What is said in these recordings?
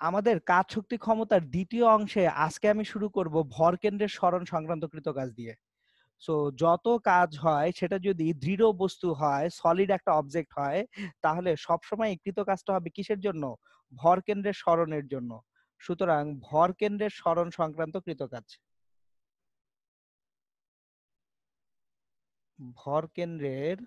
আমাদের কাজ শক্তি ক্ষমতার দ্বিতীয় অংশে আজকে আমি শুরু করব ভরকেন্দ্রের সরণ সংক্রান্ত কৃতকাজ দিয়ে। সো যত কাজ হয় সেটা যদি দৃঢ় বস্তু হয়, সলিড একটা অবজেক্ট হয়, তাহলে সবসময় কৃতকাজটা হবে কিসের জন্য? ভরকেন্দ্রের সরণের জন্য। সুতরাং ভরকেন্দ্রের সরণ সংক্রান্ত কৃতকাজ। ভরকেন্দ্রের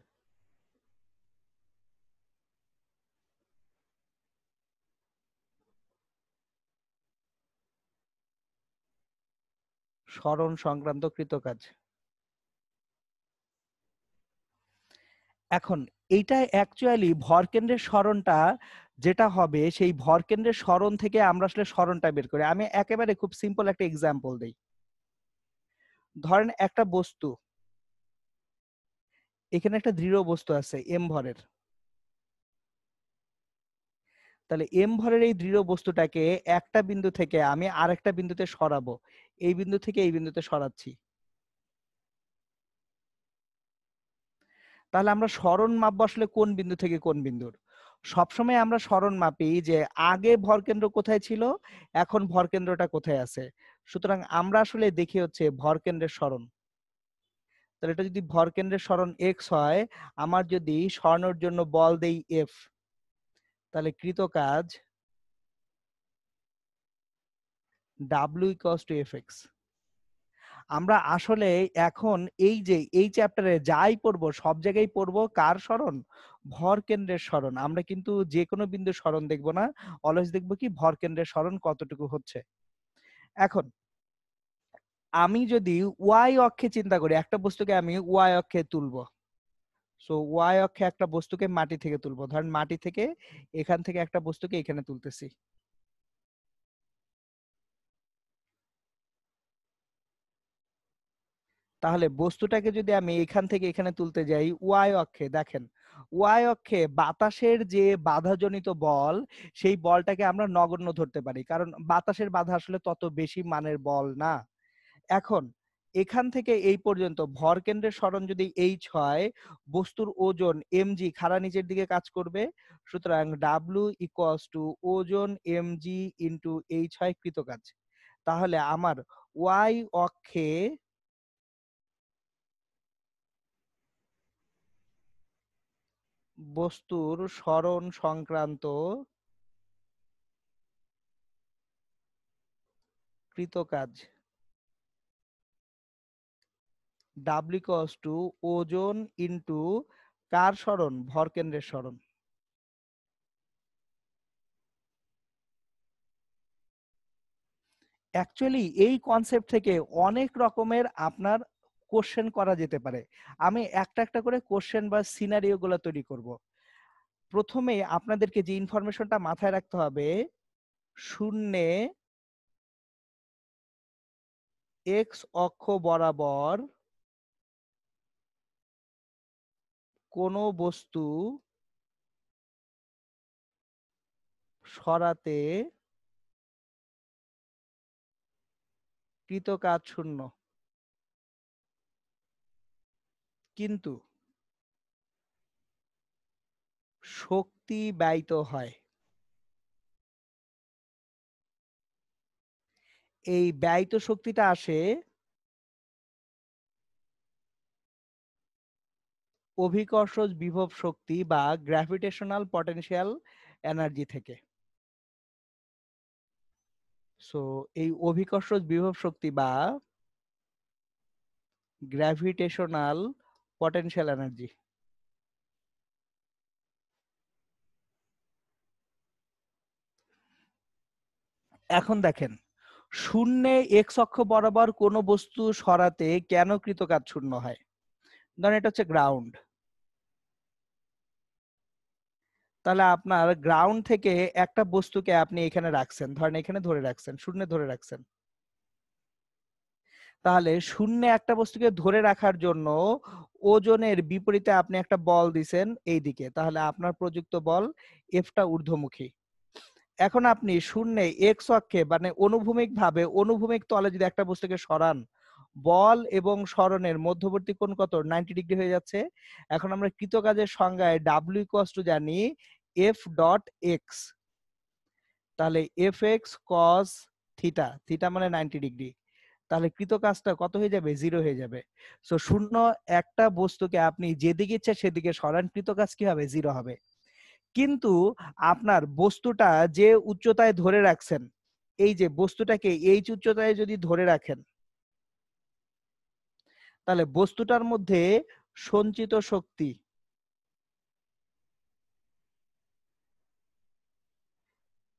সরণ সংক্রান্ত কৃতকাজ। এখন এইটা অ্যাকচুয়ালি ভরকেন্দ্রের সরণটা যেটা হবে, সেই ভরকেন্দ্রের সরণ থেকে আমরা আসলে সরণটা বের করি। আমি একেবারে খুব সিম্পল একটা এক্সাম্পল দেই। ধরেন একটা বস্তু, এখানে একটা দৃঢ় বস্তু আছে এম ভরের। তাহলে এম ভরের এই দৃঢ় বস্তুটাকে একটা বিন্দু থেকে আমি আরেকটা বিন্দুতে সরাবো। এই বিন্দু থেকে এই বিন্দুতে সরাচ্ছি। তাহলে আমরা সরণ মাপবো আসলে কোন বিন্দু থেকে কোন বিন্দুর? সবসময় আমরা সরণ মাপি যে আগে ভরকেন্দ্র কোথায় ছিল, এখন ভরকেন্দ্রটা কোথায় আছে। সুতরাং আমরা আসলে দেখি হচ্ছে ভরকেন্দ্রের সরণ। তাহলে এটা যদি ভরকেন্দ্রের সরণ এক্স হয়, আমার যদি সরানোর জন্য বল দেই এফ, তাহলে কৃত কাজ W equals to F x. আমরা আসলে এখন এই যে এই চ্যাপ্টারে যাই পড়বো সব জায়গায় পড়বো কার সরণ? ভরকেন্দ্রের সরণ। আমরা কিন্তু যে কোনো বিন্দুর সরণ দেখবো না, অলওয়েজ দেখবো কি ভরকেন্দ্রের সরণ কতটুকু হচ্ছে। এখন আমি যদি ওয়াই অক্ষে চিন্তা করি, একটা বস্তুকে আমি ওয়াই অক্ষে তুলবো। সো ওয়াই অক্ষে একটা বস্তুকে মাটি থেকে তুলবো। ধরেন মাটি থেকে এখান থেকে একটা বস্তুকে এখানে তুলতেছি। তাহলে বস্তুটাকে যদি আমি এখান থেকে এখানে তুলতে যাই ওয়াই অক্ষে, দেখেন ওয়াই অক্ষে বাতাসের যে বাধাজনিত বল, সেই বলটাকে আমরা নগণ্য ধরতে পারি, কারণ বাতাসের বাধা আসলে তত বেশি মানের বল না। এখন এখান থেকে এই পর্যন্ত ভরকেন্দ্রের সরণ যদি এইচ হয়, বস্তুর ওজন mg খাড়া নিচের দিকে কাজ করবে। সুতরাং ডাব্লিউ ইকুয়ালস টু ওজন mg ইন্টু এইচ হয় কৃতকাজ। তাহলে আমার ওয়াই অক্ষে বস্তুর সরণ সংক্রান্ত কৃতকাজ ডাব্লিউ ইকুয়ালস টু ওজন ইন্টু কার সরণ? ভরকেন্দ্রের সরণ। অ্যাকচুয়ালি এই কনসেপ্ট থেকে অনেক রকমের আপনার কোশ্চেন করা যেতে পারে। আমি একটা একটা করে কোশ্চেন বা সিনারিও গুলো তৈরি করব। প্রথমে আপনাদেরকে যে ইনফরমেশনটা মাথায় রাখতে হবে, শূন্যে এক্স অক্ষ বরাবর কোনো বস্তু সরাতে কৃতকাজ শূন্য, কিন্তু শক্তি ব্যয়িত হয়। এই ব্যয়িত শক্তিটা আসে অভিকর্ষজ বিভব শক্তি বা গ্র্যাভিটেশনাল পটেনশিয়াল এনার্জি থেকে। সো এই অভিকর্ষজ বিভব শক্তি বা গ্র্যাভিটেশনাল পটেনশিয়াল এনার্জি। এখন দেখেন, শূন্যে এক্স অক্ষ বরাবর কোনো বস্তু সরাতে কেন কৃতকাজ শূন্য হয়? ধরেন এটা হচ্ছে গ্রাউন্ড। তাহলে আপনার গ্রাউন্ড থেকে একটা বস্তুকে আপনি এখানে রাখছেন, ধরেন এখানে ধরে রাখছেন, শূন্যে ধরে রাখছেন। তাহলে শূন্যে একটা বস্তুকে ধরে রাখার জন্য ওজনের বিপরীতে আপনি একটা বল দিছেন এই দিকে, তাহলে আপনার প্রযুক্ত বল এফটা ঊর্ধ্বমুখী। এখন আপনি শূন্যে এক্স অক্ষে মানে অনুভূমিক ভাবে অনুভূমিক তলে যদি একটা বস্তুকে সরান, বল এবং সরণের মধ্যবর্তী কোণ কত? 90 ডিগ্রি হয়ে যাচ্ছে। এখন আমরা কৃতকাজের সংজ্ঞায় ডাব্লিউ ইকুয়ালস টু জানি এফ ডট এক্স। তাহলে F x cos theta, theta মানে 90 ডিগ্রি, তাহলে কৃত কাজটা কত হয়ে যাবে? 0 হয়ে যাবে। সো শূন্য একটা বস্তুকে আপনি যেদিকে ইচ্ছা সেদিকে সরান, কৃত কাজ কি হবে? 0 হবে। কিন্তু আপনার বস্তুটা যে উচ্চতায় ধরে রাখছেন, এই যে বস্তুটাকে এইচ উচ্চতায় যদি ধরে রাখেন, তাহলে বস্তুটার মধ্যে সঞ্চিত শক্তি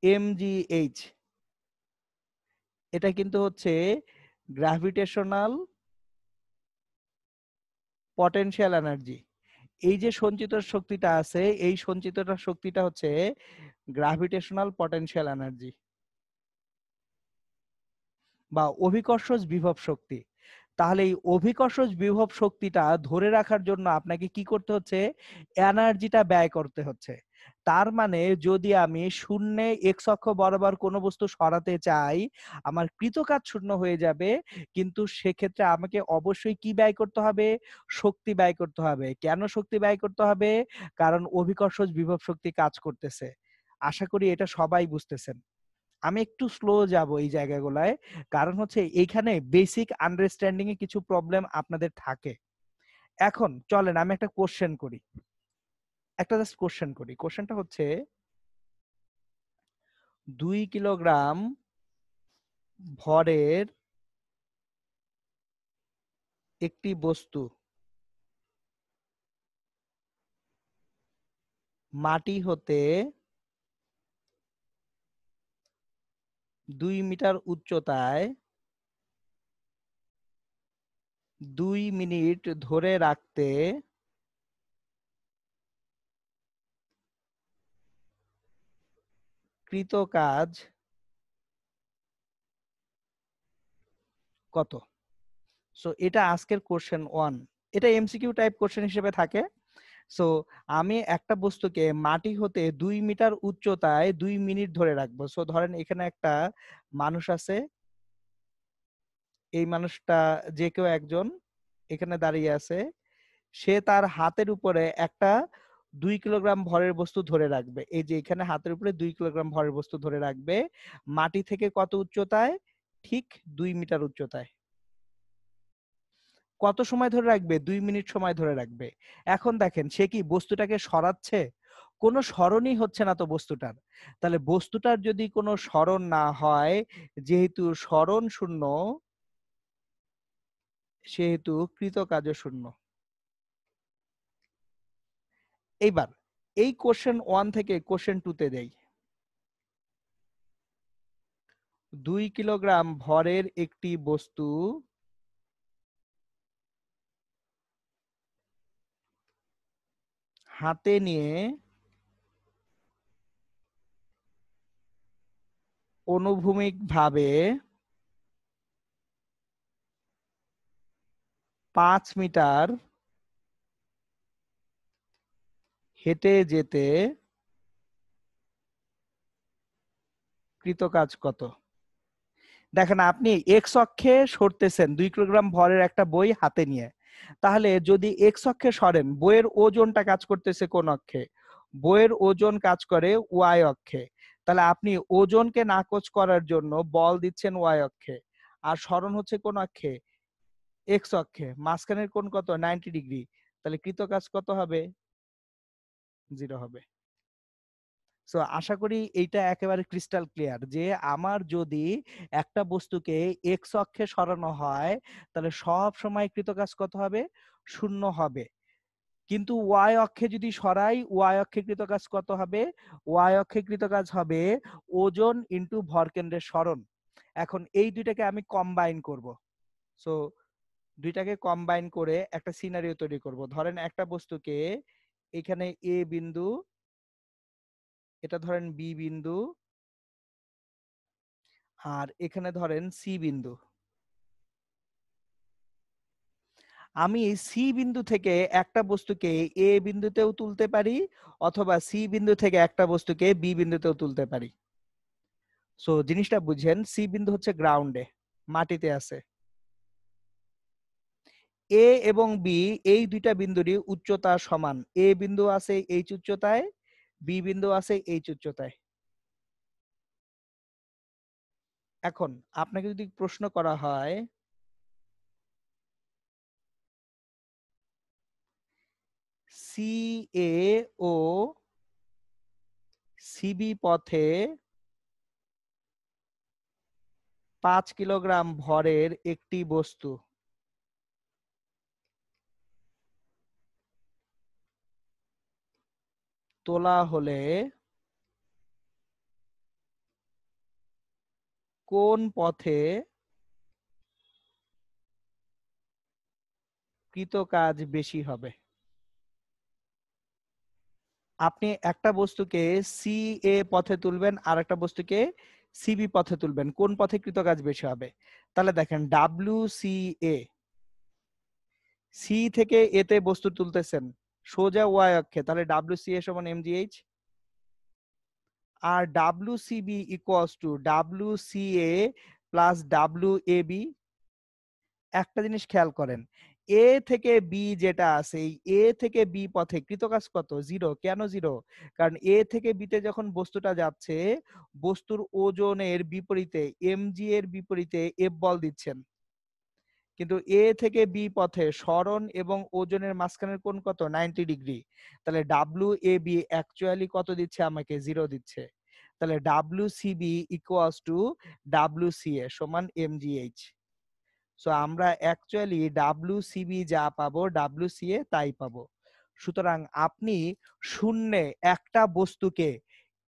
mgh, এটা কিন্তু হচ্ছে গ্র্যাভিটেশনাল পটেনশিয়াল এনার্জি। এই যে সঞ্চিত শক্তিটা আছে, এই সঞ্চিত শক্তিটা হচ্ছে গ্র্যাভিটেশনাল পটেনশিয়াল এনার্জি বা অভিকর্ষজ বিভব শক্তি। তাহলে এই অভিকর্ষজ বিভব শক্তিটা ধরে রাখার জন্য আপনাকে কি করতে হচ্ছে? এনার্জিটা ব্যয় করতে হচ্ছে। তার মানে যদি আমি শূন্যে এক্স অক্ষ বরাবর কোনো বস্তু সরাতে চাই, আমার কৃত কাজ শূন্য হয়ে যাবে, কিন্তু সেক্ষেত্রে আমাকে অবশ্যই কি ব্যয় করতে হবে? শক্তি ব্যয় করতে হবে। কেন শক্তি ব্যয় করতে হবে? কারণ অভিকর্ষজ বিভব শক্তি কাজ করতেছে। আশা করি এটা সবাই বুঝতেছেন। আমি একটু স্লো যাব এই জায়গাগুলায়, কারণ হচ্ছে এইখানে বেসিক আন্ডারস্ট্যান্ডিং এ কিছু প্রবলেম আপনাদের থাকে। এখন চলেন আমি একটা কোশ্চেন করি, একটা জাস্ট কোশ্চেন করি। কোশ্চেনটা হচ্ছে 2 কিলোগ্রাম ভরের একটি বস্তু মাটি হতে 2 মিটার উচ্চতায় 2 মিনিট ধরে রাখতে কৃত কাজ কত? সো এটা আজকের কোশ্চেন 1। এটা এমসিকিউ টাইপ কোশ্চেন হিসেবে থাকে। সো আমি একটা বস্তুকে মাটি হতে 2 মিটার উচ্চতায় 2 মিনিট ধরে রাখবো। সো ধরেন এখানে একটা মানুষ আছে, এই মানুষটা যে কেউ একজন এখানে দাঁড়িয়ে আছে, সে তার হাতের উপরে একটা 2 কিলোগ্রাম ভরের বস্তু ধরে রাখবে। এই যে এখানে হাতের উপরে 2 কিলোগ্রাম ভরের বস্তু ধরে রাখবে, মাটি থেকে কত উচ্চতায়? ঠিক 2 মিটার উচ্চতায়। কত সময় ধরে রাখবে? 2 মিনিট সময় ধরে রাখবে। এখন দেখেন সে কি বস্তুটাকে সরাচ্ছে? কোনো সরণই হচ্ছে না তো বস্তুটার। তাহলে বস্তুটার যদি কোনো সরণ না হয়, যেহেতু সরণ শূন্য, সেহেতু কৃতকার্য শূন্য। এইবার এই কোশ্চেন 1 থেকে কোশ্চেন 2 তে দেই। 2 কিলোগ্রাম ভরের একটি বস্তু হাতে নিয়ে অনুভূমিকভাবে 5 মিটার হেঁটে যেতে কৃতকাজ কত? দেখেন আপনি এক্স অক্ষে সরতেছেন 2 কিলোগ্রাম ভরের একটা বই হাতে নিয়ে, তাহলে যদি এক্স অক্ষে সরেন, বইয়ের ওজনটা কাজ করতেছে কোন অক্ষে? বইয়ের ওজন কাজ করে ওয়াই অক্ষে। তাহলে আপনি ওজনকে নাকচ করার জন্য বল দিচ্ছেন ওয়াই অক্ষে, আর সরণ হচ্ছে কোন অক্ষে? এক্স অক্ষে। মাঝখানের কোণ কত? 90 ডিগ্রি। তাহলে কৃত কাজ কত হবে? 0 হবে। সো আশা করি এইটা একেবারে ক্রিস্টাল ক্লিয়ার যে আমার যদি একটা বস্তুকে এক্স অক্ষে সরানো হয়, তাহলে সব সময় কৃতকাজ কত হবে? 0 হবে। কিন্তু ওয়াই অক্ষে যদি সরাই, ওয়াই অক্ষে কৃতকাজ কত হবে? ওয়াই অক্ষে কৃতকাজ হবে ওজন ইনটু ভরকেন্দ্রের সরণ। এখন এই দুইটাকে আমি কম্বাইন করব। সো দুইটাকে কম্বাইন করে একটা সিনারিও তৈরি করব। ধরেন একটা বস্তুকে এখানে এ বিন্দু, এটা ধরেন বি বিন্দু, আর এখানে ধরেন সি বিন্দু। আমি সি বিন্দু থেকে একটা বস্তুকে এ বিন্দুতেও তুলতে পারি, অথবা সি বিন্দু থেকে একটা বস্তুকে বি বিন্দুতেও তুলতে পারি। সো জিনিসটা বুঝেন, সি বিন্দু হচ্ছে গ্রাউন্ডে, মাটিতে আছে। এ এবং বি এই দুইটা বিন্দুরই উচ্চতা সমান। এ বিন্দু আছে এইচ উচ্চতায়, বি বিন্দু আছে এইচ উচ্চতায়। এখন আপনাকে যদি প্রশ্ন করা হয় সি এ ও সিবি পথে 5 কিলোগ্রাম ভরের একটি বস্তু তোলা হলে কোন পথে কৃতকাজ বেশি হবে? আপনি একটা বস্তুকে সি এ পথে তুলবেন আর একটা বস্তুকে সিবি পথে তুলবেন, কোন পথে কৃতকাজ বেশি হবে? তাহলে দেখেন ডাব্লিউ সি এ, সি থেকে এতে বস্তু তুলতেছেন সোজা ওয়াই অক্ষে, তাহলে ডাব্লিউ সি এ সমান এমজিএইচ। আর W CB equals to W C A plus W A B. একটা জিনিস খেয়াল করেন, এ থেকে বি যেটা আছে, এই এ থেকে বি পথে কৃতকাজ কত? জিরো। কেন জিরো? কারণ এ থেকে বিতে যখন বস্তুটা যাচ্ছে, বস্তুর ওজনের বিপরীতে এমজি এর বিপরীতে এফ বল দিচ্ছেন, কিন্তু এ থেকে বি পথে সরণ এবং ওজনের মাঝখানের কোণ কত? 90 ডিগ্রি। তাহলে ডাব্লিউ এ বি অ্যাকচুয়ালি কত দিচ্ছে আমাকে? জিরো দিচ্ছে। তাহলে W CB equals to W C A সমান এমজিএইচ। সো আমরা অ্যাকচুয়ালি ডাব্লিউসিবি যা পাবো ডাব্লিউসিএ তাই পাবো। সুতরাং আপনি শূন্যে একটা বস্তুকে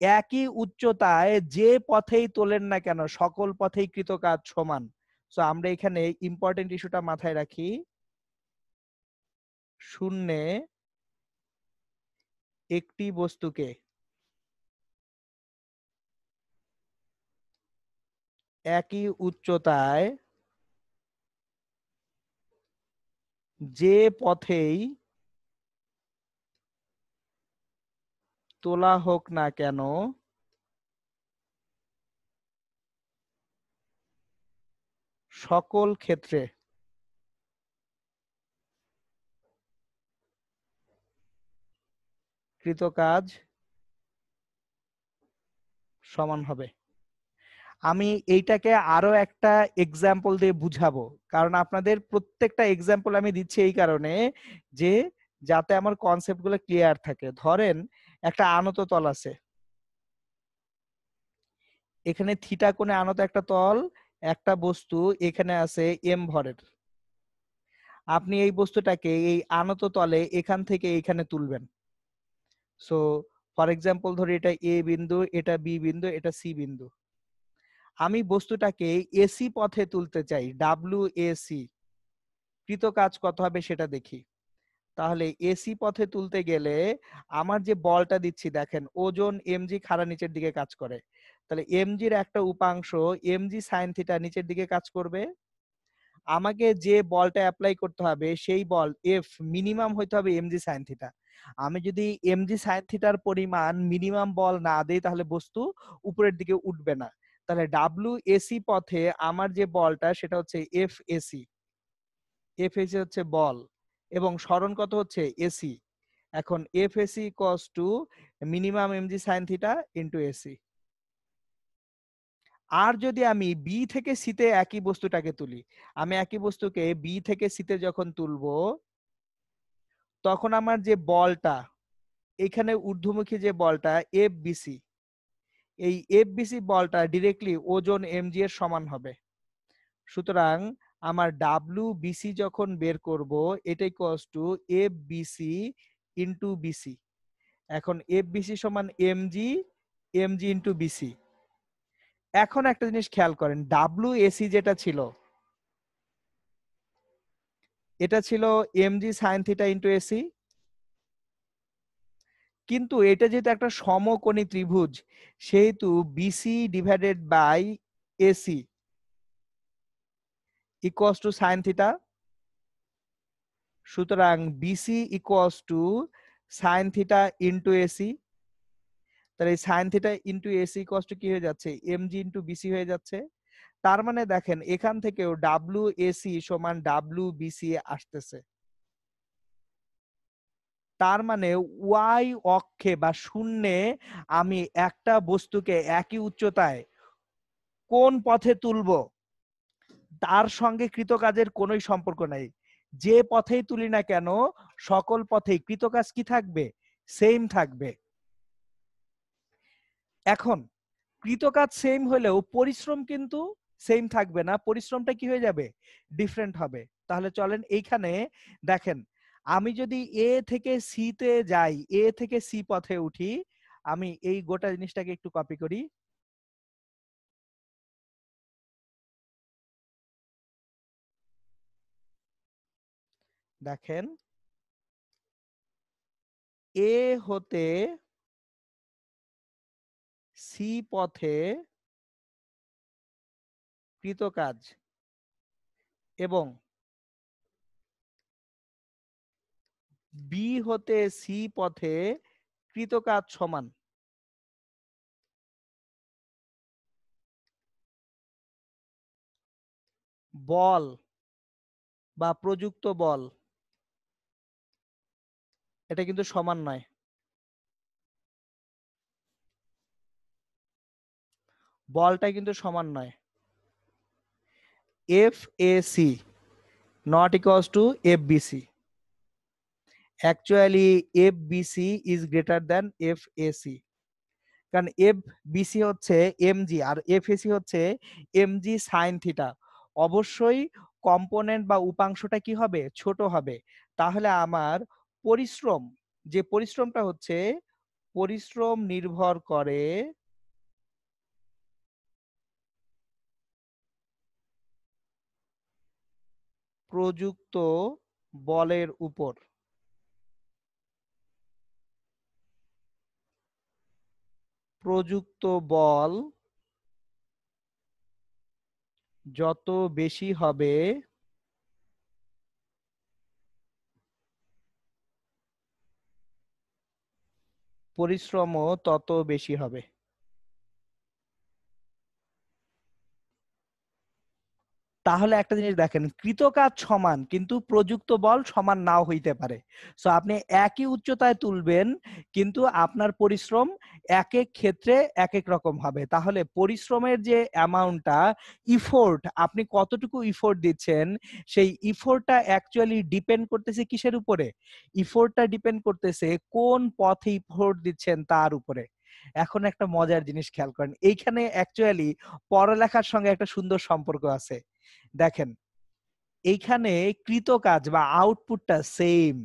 একই উচ্চতায় যে পথেই তোলেন না কেন সকল পথেই কৃতকাজ সমান। সো আমরা এখানে ইম্পর্টেন্ট ইস্যুটা মাথায় রাখি, শূন্যে একটি বস্তুকে একই উচ্চতায় যে পথেই তোলা হোক না কেন সকল ক্ষেত্রে কৃতকাজ সমান হবে। আমি এইটাকে আরো একটা এক্সাম্পল দিয়ে বুঝাবো, কারণ আপনাদের প্রত্যেকটা এক্সাম্পল আমি দিচ্ছি এই কারণে যে যাতে আমার কনসেপ্ট গুলো ক্লিয়ার থাকে। ধরেন একটা আনত তল আছে, এখানে থিটা কোণে আনত একটা তল, একটা বস্তু এখানে আছে এম ভরের। আপনি এই বস্তুটাকে এই আনত তলে এখান থেকে এখানে তুলবেন। সো ফর এক্সাম্পল ধরি এটা এ বিন্দু, এটা বি বিন্দু, এটা সি বিন্দু। আমি বস্তুটাকে এসি পথে তুলতে চাই, ডাব্লিউ এসি। কৃতকাজ কত হবে সেটা দেখি। তাহলে এসি পথে তুলতে গেলে আমার যে বলটা দিচ্ছি দেখেন ওজন এমজি খাড়া নিচের দিকে কাজ করে, তাহলে এমজির একটা উপাংশ এমজি সাইন থিটা নিচের দিকে কাজ করবে। আমাকে যে বলটা অ্যাপ্লাই করতে হবে সেই বল এফ মিনিমাম হইতে হবে এমজি সাইন থিটা। আমি যদি এমজি সাইন থিটার পরিমাণ মিনিমাম বল না দেই তাহলে বস্তু উপরের দিকে উঠবে না। তাহলে ডাব্লিউ এসি পথে আমার যে বলটা সেটা হচ্ছে এফ এসি। এফ এসি হচ্ছে বল এবং সরণ কত হচ্ছে? এসি। এখন F AC equals to minimum MG sine theta into AC. আর যদি আমি বি থেকে সিতে একই বস্তুটাকে তুলি, আমি একই বস্তুকে বি থেকে সিতে যখন তুলবো তখন আমার যে বলটা এখানে ঊর্ধ্বমুখী যে বলটা এফ বিসি, এই এফ বিসি বলটা ডিরেক্টলি ওজন এমজি এর সমান হবে। সুতরাং আমার ডাব্লিউ বিসি যখন বের করব এটা equals to F BC into BC. এখন এফ বিসি সমান এমজি, এমজি ইন্টু বিসি। এখন একটা জিনিস খেয়াল করেন, ডাব্লিউ এসি যেটা ছিল এটা ছিল MG sine theta into AC, কিন্তু এটা যেহেতু একটা সমকোণী ত্রিভুজ সেহেতু BC divided by AC equals to sine theta. সুতরাং BC equals to sine theta into AC. তাহলে এই sine theta into AC equals to কি হয়ে যাচ্ছে? এমজি ইন্টু বিসি হয়ে যাচ্ছে। তার মানে দেখেন এখান থেকেও ডাব্লিউ এসি সমান ডাব্লিউ বিসি আসতেছে। তার মানে ওয়াই অক্ষে বা শূন্যে আমি একটা বস্তুকে একই উচ্চতায় কোন পথে তুলবো তার সঙ্গে কৃতকাজের কোনোই সম্পর্ক নাই। যে পথেই তুলি না কেন সকল পথেই কৃতকাজ কি থাকবে, সেম থাকবে। এখন কৃতকাজ সেম হলেও পরিশ্রম কিন্তু সেম থাকবে না, পরিশ্রমটা কি হয়ে যাবে, ডিফারেন্ট হবে। তাহলে চলেন এইখানে দেখেন, আমি যদি এ থেকে সি তে যাই, এ থেকে সি পথে উঠি, আমি এই গোটা জিনিসটাকে একটু কপি করি। দেখেন এ হতে সি পথে কৃতকাজ এবং বি হতে সি পথে কৃতকাজ সমান। বল বা প্রযুক্ত বল এটা কিন্তু সমান নয়। বলটা কিন্তু সমান নয়। F A C not equals to FBC. Actually FBC is greater than FAC, কারণ FBC হচ্ছে mg আর FAC হচ্ছে mg sin থিটা। অবশ্যই কম্পোনেন্ট বা উপাংশটা কি হবে, ছোট হবে। তাহলে আমার পরিশ্রম, যে পরিশ্রমটা হচ্ছে, পরিশ্রম নির্ভর করে প্রযুক্ত বলের উপর। প্রযুক্ত বল যত বেশি হবে পরিশ্রমও তত বেশি হবে। তাহলে একটা জিনিস দেখেন, কৃতকাজ সমান কিন্তু প্রযুক্ত বল সমান নাও হইতে পারে। সো আপনি একই উচ্চতায় তুলবেন কিন্তু আপনার পরিশ্রম এক এক ক্ষেত্রে এক এক রকম হবে। তাহলে পরিশ্রমের যে অ্যামাউন্টটা, ইফোর্ট, আপনি কতটুকু ইফোর্ট দিচ্ছেন, সেই ইফোর্টটা অ্যাকচুয়ালি ডিপেন্ড করতেছে কিসের উপরে, ইফোর্টটা ডিপেন্ড করতেছে কোন পথে ইফোর্ট দিচ্ছেন তার উপরে। এখন একটা মজার জিনিস খেয়াল করেন, এইখানে অ্যাকচুয়ালি পড়ালেখার সঙ্গে একটা সুন্দর সম্পর্ক আছে। দেখেন এইখানে কৃতকাজ বা আউটপুটটা সেম,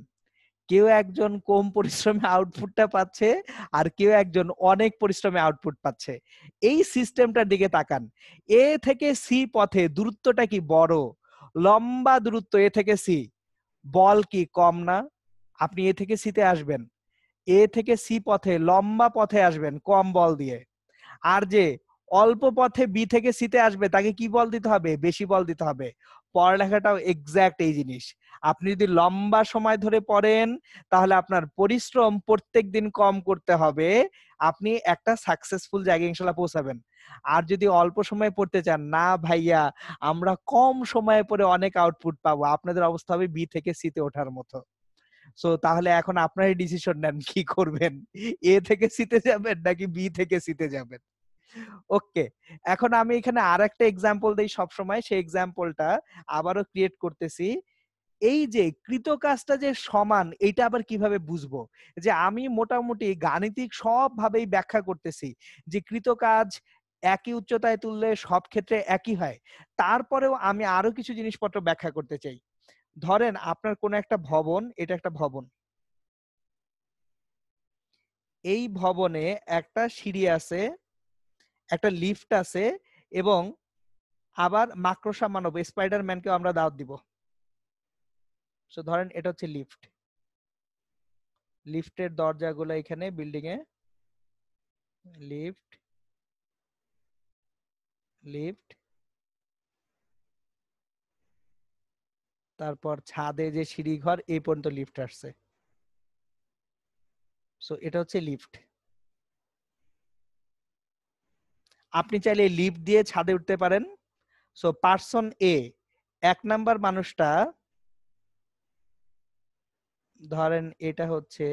কেউ একজন কম পরিশ্রমে আউটপুটটা পাচ্ছে আর কেউ একজন অনেক পরিশ্রমে আউটপুট পাচ্ছে। এই সিস্টেমটার দিকে তাকান, এ থেকে সি পথে দূরত্বটা কি বড়, লম্বা দূরত্ব এ থেকে সি, বল কি কম না? আপনি এ থেকে সিতে আসবেন, এ থেকে সি পথে লম্বা পথে আসবেন কম বল দিয়ে। আর যে অল্প পথে বি থেকে সিতে আসবে তাকে কি বল দিতে হবে, বেশি বল দিতে হবে। পড়ালেখাটাও এক্সাক্ট এই জিনিস। আপনি যদি লম্বা সময় ধরে পড়েন তাহলে আপনার পরিশ্রম প্রত্যেক দিন কম করতে হবে, আপনি একটা সাকসেসফুল জায়গায় ইনশাআল্লাহ পৌঁছাবেন। আর যদি অল্প সময় পড়তে চান, না ভাইয়া আমরা কম সময়ে পড়ে অনেক আউটপুট পাবো, আপনাদের অবস্থা হবে বি থেকে সিতে ওঠার মতো। সো তাহলে এখন আপনারই ডিসিশন নেন কি করবেন, এ থেকে সিতে যাবেন নাকি বি থেকে সিতে যাবেন। ওকে, এখন আমি এখানে আরেকটা এক্সাম্পল দেই সব সময়, সেই এক্সাম্পলটা আবারও ক্রিয়েট করতেছি। এই যে কৃতকাজটা যে সমান, এইটা আবার কিভাবে বুঝবো? যে আমি মোটামুটি গাণিতিক সব ভাবেই ব্যাখ্যা করতেছি যে কৃতকাজ একই উচ্চতায় তুললে সব ক্ষেত্রে একই হয়। তারপরেও আমি আরো কিছু জিনিসপত্র ব্যাখ্যা করতে চাই। ধরেন আপনার কোন একটা ভবন, এটা একটা ভবন, এই ভবনে একটা সিঁড়ি আছে, একটা লিফট আছে, এবং আবার মাকড়সা মানব স্পাইডারম্যানকেও আমরা দাওয়াত দিব। সো ধরেন এটা হচ্ছে লিফট, লিফটের দরজাগুলো এখানে বিল্ডিং এ, লিফট, লিফট, তারপর ছাদে যে সিঁড়ি ঘর এই পর্যন্ত লিফট আসছে। সো এটা হচ্ছে লিফট। আপনি চাইলে লিফট দিয়ে ছাদে উঠতে পারেন। সো পারসন এ, এক নাম্বার মানুষটা, ধরেন এটা হচ্ছে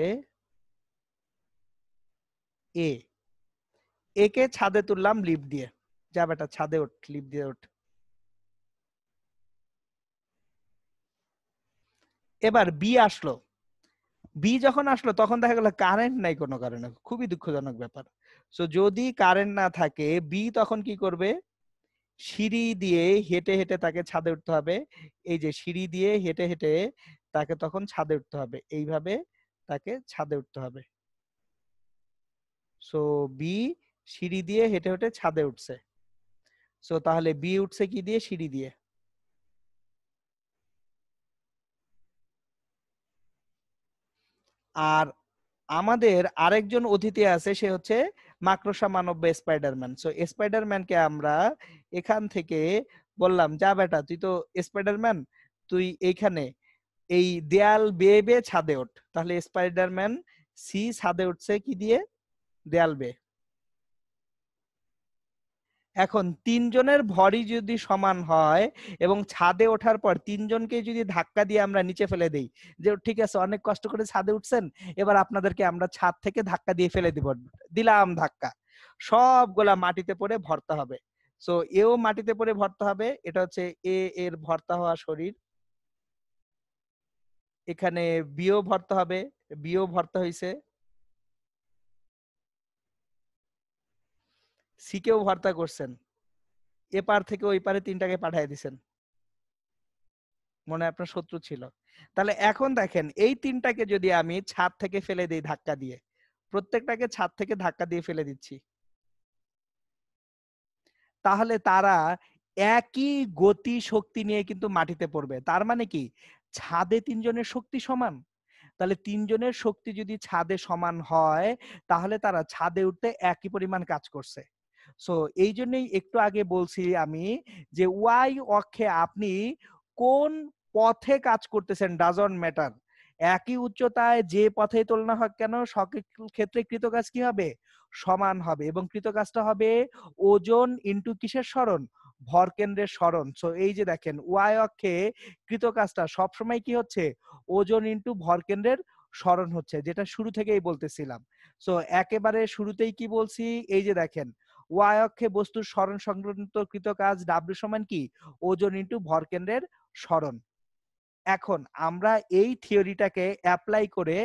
এ, একে ছাদে তুললাম লিফট দিয়ে, যা বেটা ছাদে ওঠ, লিফট দিয়ে ওঠ। এবার বি আসলো, বি যখন আসলো তখন দেখা গেল কারেন্ট নাই কোনো কারণে, খুবই দুঃখজনক ব্যাপার। সো যদি কারেন্ট না থাকে বি তখন কি করবে, সিঁড়ি দিয়ে হেঁটে হেঁটে তাকে ছাদে উঠতে হবে। এই যে সিঁড়ি দিয়ে হেঁটে হেঁটে তাকে তখন ছাদে উঠতে হবে, এইভাবে তাকে ছাদে উঠতে হবে। সো বি সিঁড়ি দিয়ে হেঁটে হেঁটে ছাদে উঠছে। সো তাহলে বি উঠছে কি দিয়ে, সিঁড়ি দিয়ে। আর আমাদের আরেকজন অতিথি আছে, সে হচ্ছে মাকড়সা মানব বা স্পাইডারম্যান। সো স্পাইডারম্যানকে আমরা এখান থেকে বললাম, যা বেটা তুই তো স্পাইডারম্যান, তুই এইখানে এই দেয়াল বেয়ে বেয়ে ছাদে ওঠ। তাহলে স্পাইডারম্যান সি ছাদে উঠছে কি দিয়ে, দেয়াল বেয়ে। এখন তিনজনের ভরই যদি সমান হয় এবং ছাদে ওঠার পর তিনজনকে যদি ধাক্কা দিয়ে আমরা নিচে ফেলে দেই, যে ঠিক আছে অনেক কষ্ট করে ছাদে উঠছেন, এবার আপনাদেরকে আমরা ছাদ থেকে ধাক্কা দিয়ে ফেলে দিব, দিলাম ধাক্কা, সবগুলা মাটিতে পড়ে ভর্তা হবে। সো এও মাটিতে পড়ে ভর্তা হবে, এটা হচ্ছে এ এর ভর্তা হওয়া শরীর। এখানে বিও ভর্তা হবে, বিও ভর্তা হইছে, সি কেও ভর্তা করছেন, এপার থেকে ওই পারে তিনটাকে পাঠিয়ে দিছেন, মনে হয় আপনার শত্রু ছিল। তাহলে এখন দেখেন এই তিনটাকে যদি আমি ছাদ থেকে ফেলে দিই ধাক্কা দিয়ে, প্রত্যেকটাকে ছাদ থেকে ধাক্কা দিয়ে ফেলে দিচ্ছি, তাহলে তারা একই গতি শক্তি নিয়ে কিন্তু মাটিতে পড়বে। তার মানে কি, ছাদে তিনজনের শক্তি সমান। তাহলে তিনজনের শক্তি যদি ছাদে সমান হয়, তাহলে তারা ছাদে উঠতে একই পরিমাণ কাজ করছে। সো এই জন্যই একটু আগে বলছি আমি, যে ওয়াই অক্ষে আপনি কোন পথে কাজ করতেছেন ডাজন্ট ম্যাটার, একই উচ্চতায় যে পথে তোলনা হোক কেন সকল ক্ষেত্রে কৃতকাজ কি হবে, সমান হবে। এবং কৃতকাজটা হবে ওজন ইন্টু কিসের সরণ, ভর কেন্দ্রের সরণ। সো এই যে দেখেন ওয়াই অক্ষে কৃতকাজটা সবসময় কি হচ্ছে, ওজন ইন্টু ভর কেন্দ্রের সরণ হচ্ছে, যেটা শুরু থেকেই বলতেছিলাম। সো একেবারে শুরুতেই কি বলছি, এই যে দেখেন ওয়াই অক্ষে বস্তুর সরণ সংক্রান্ত কৃত কাজ ডাব্লিউ সমান কি, ওজন ইন্টু ভর কেন্দ্রের সরণ। এখন আমরা এই থিওরিটাকে অ্যাপ্লাই করে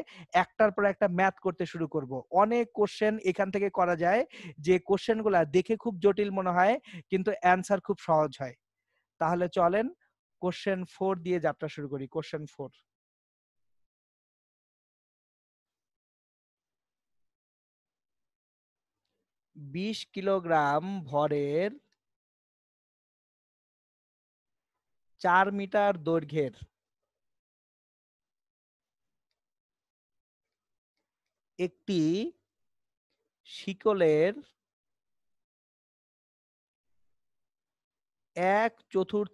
একটার পর একটা ম্যাথ করতে শুরু করব। অনেক কোশ্চেন এখান থেকে করা যায়, যে কোশ্চেনগুলা দেখে খুব জটিল মনে হয় কিন্তু অ্যান্সার খুব সহজ হয়। তাহলে চলেন কোশ্চেন 4 দিয়ে যাত্রা শুরু করি। কোশ্চেন 4, 20 কিলোগ্রাম ভরের 4 মিটার দৈর্ঘ্যের একটি শিকলের 1/4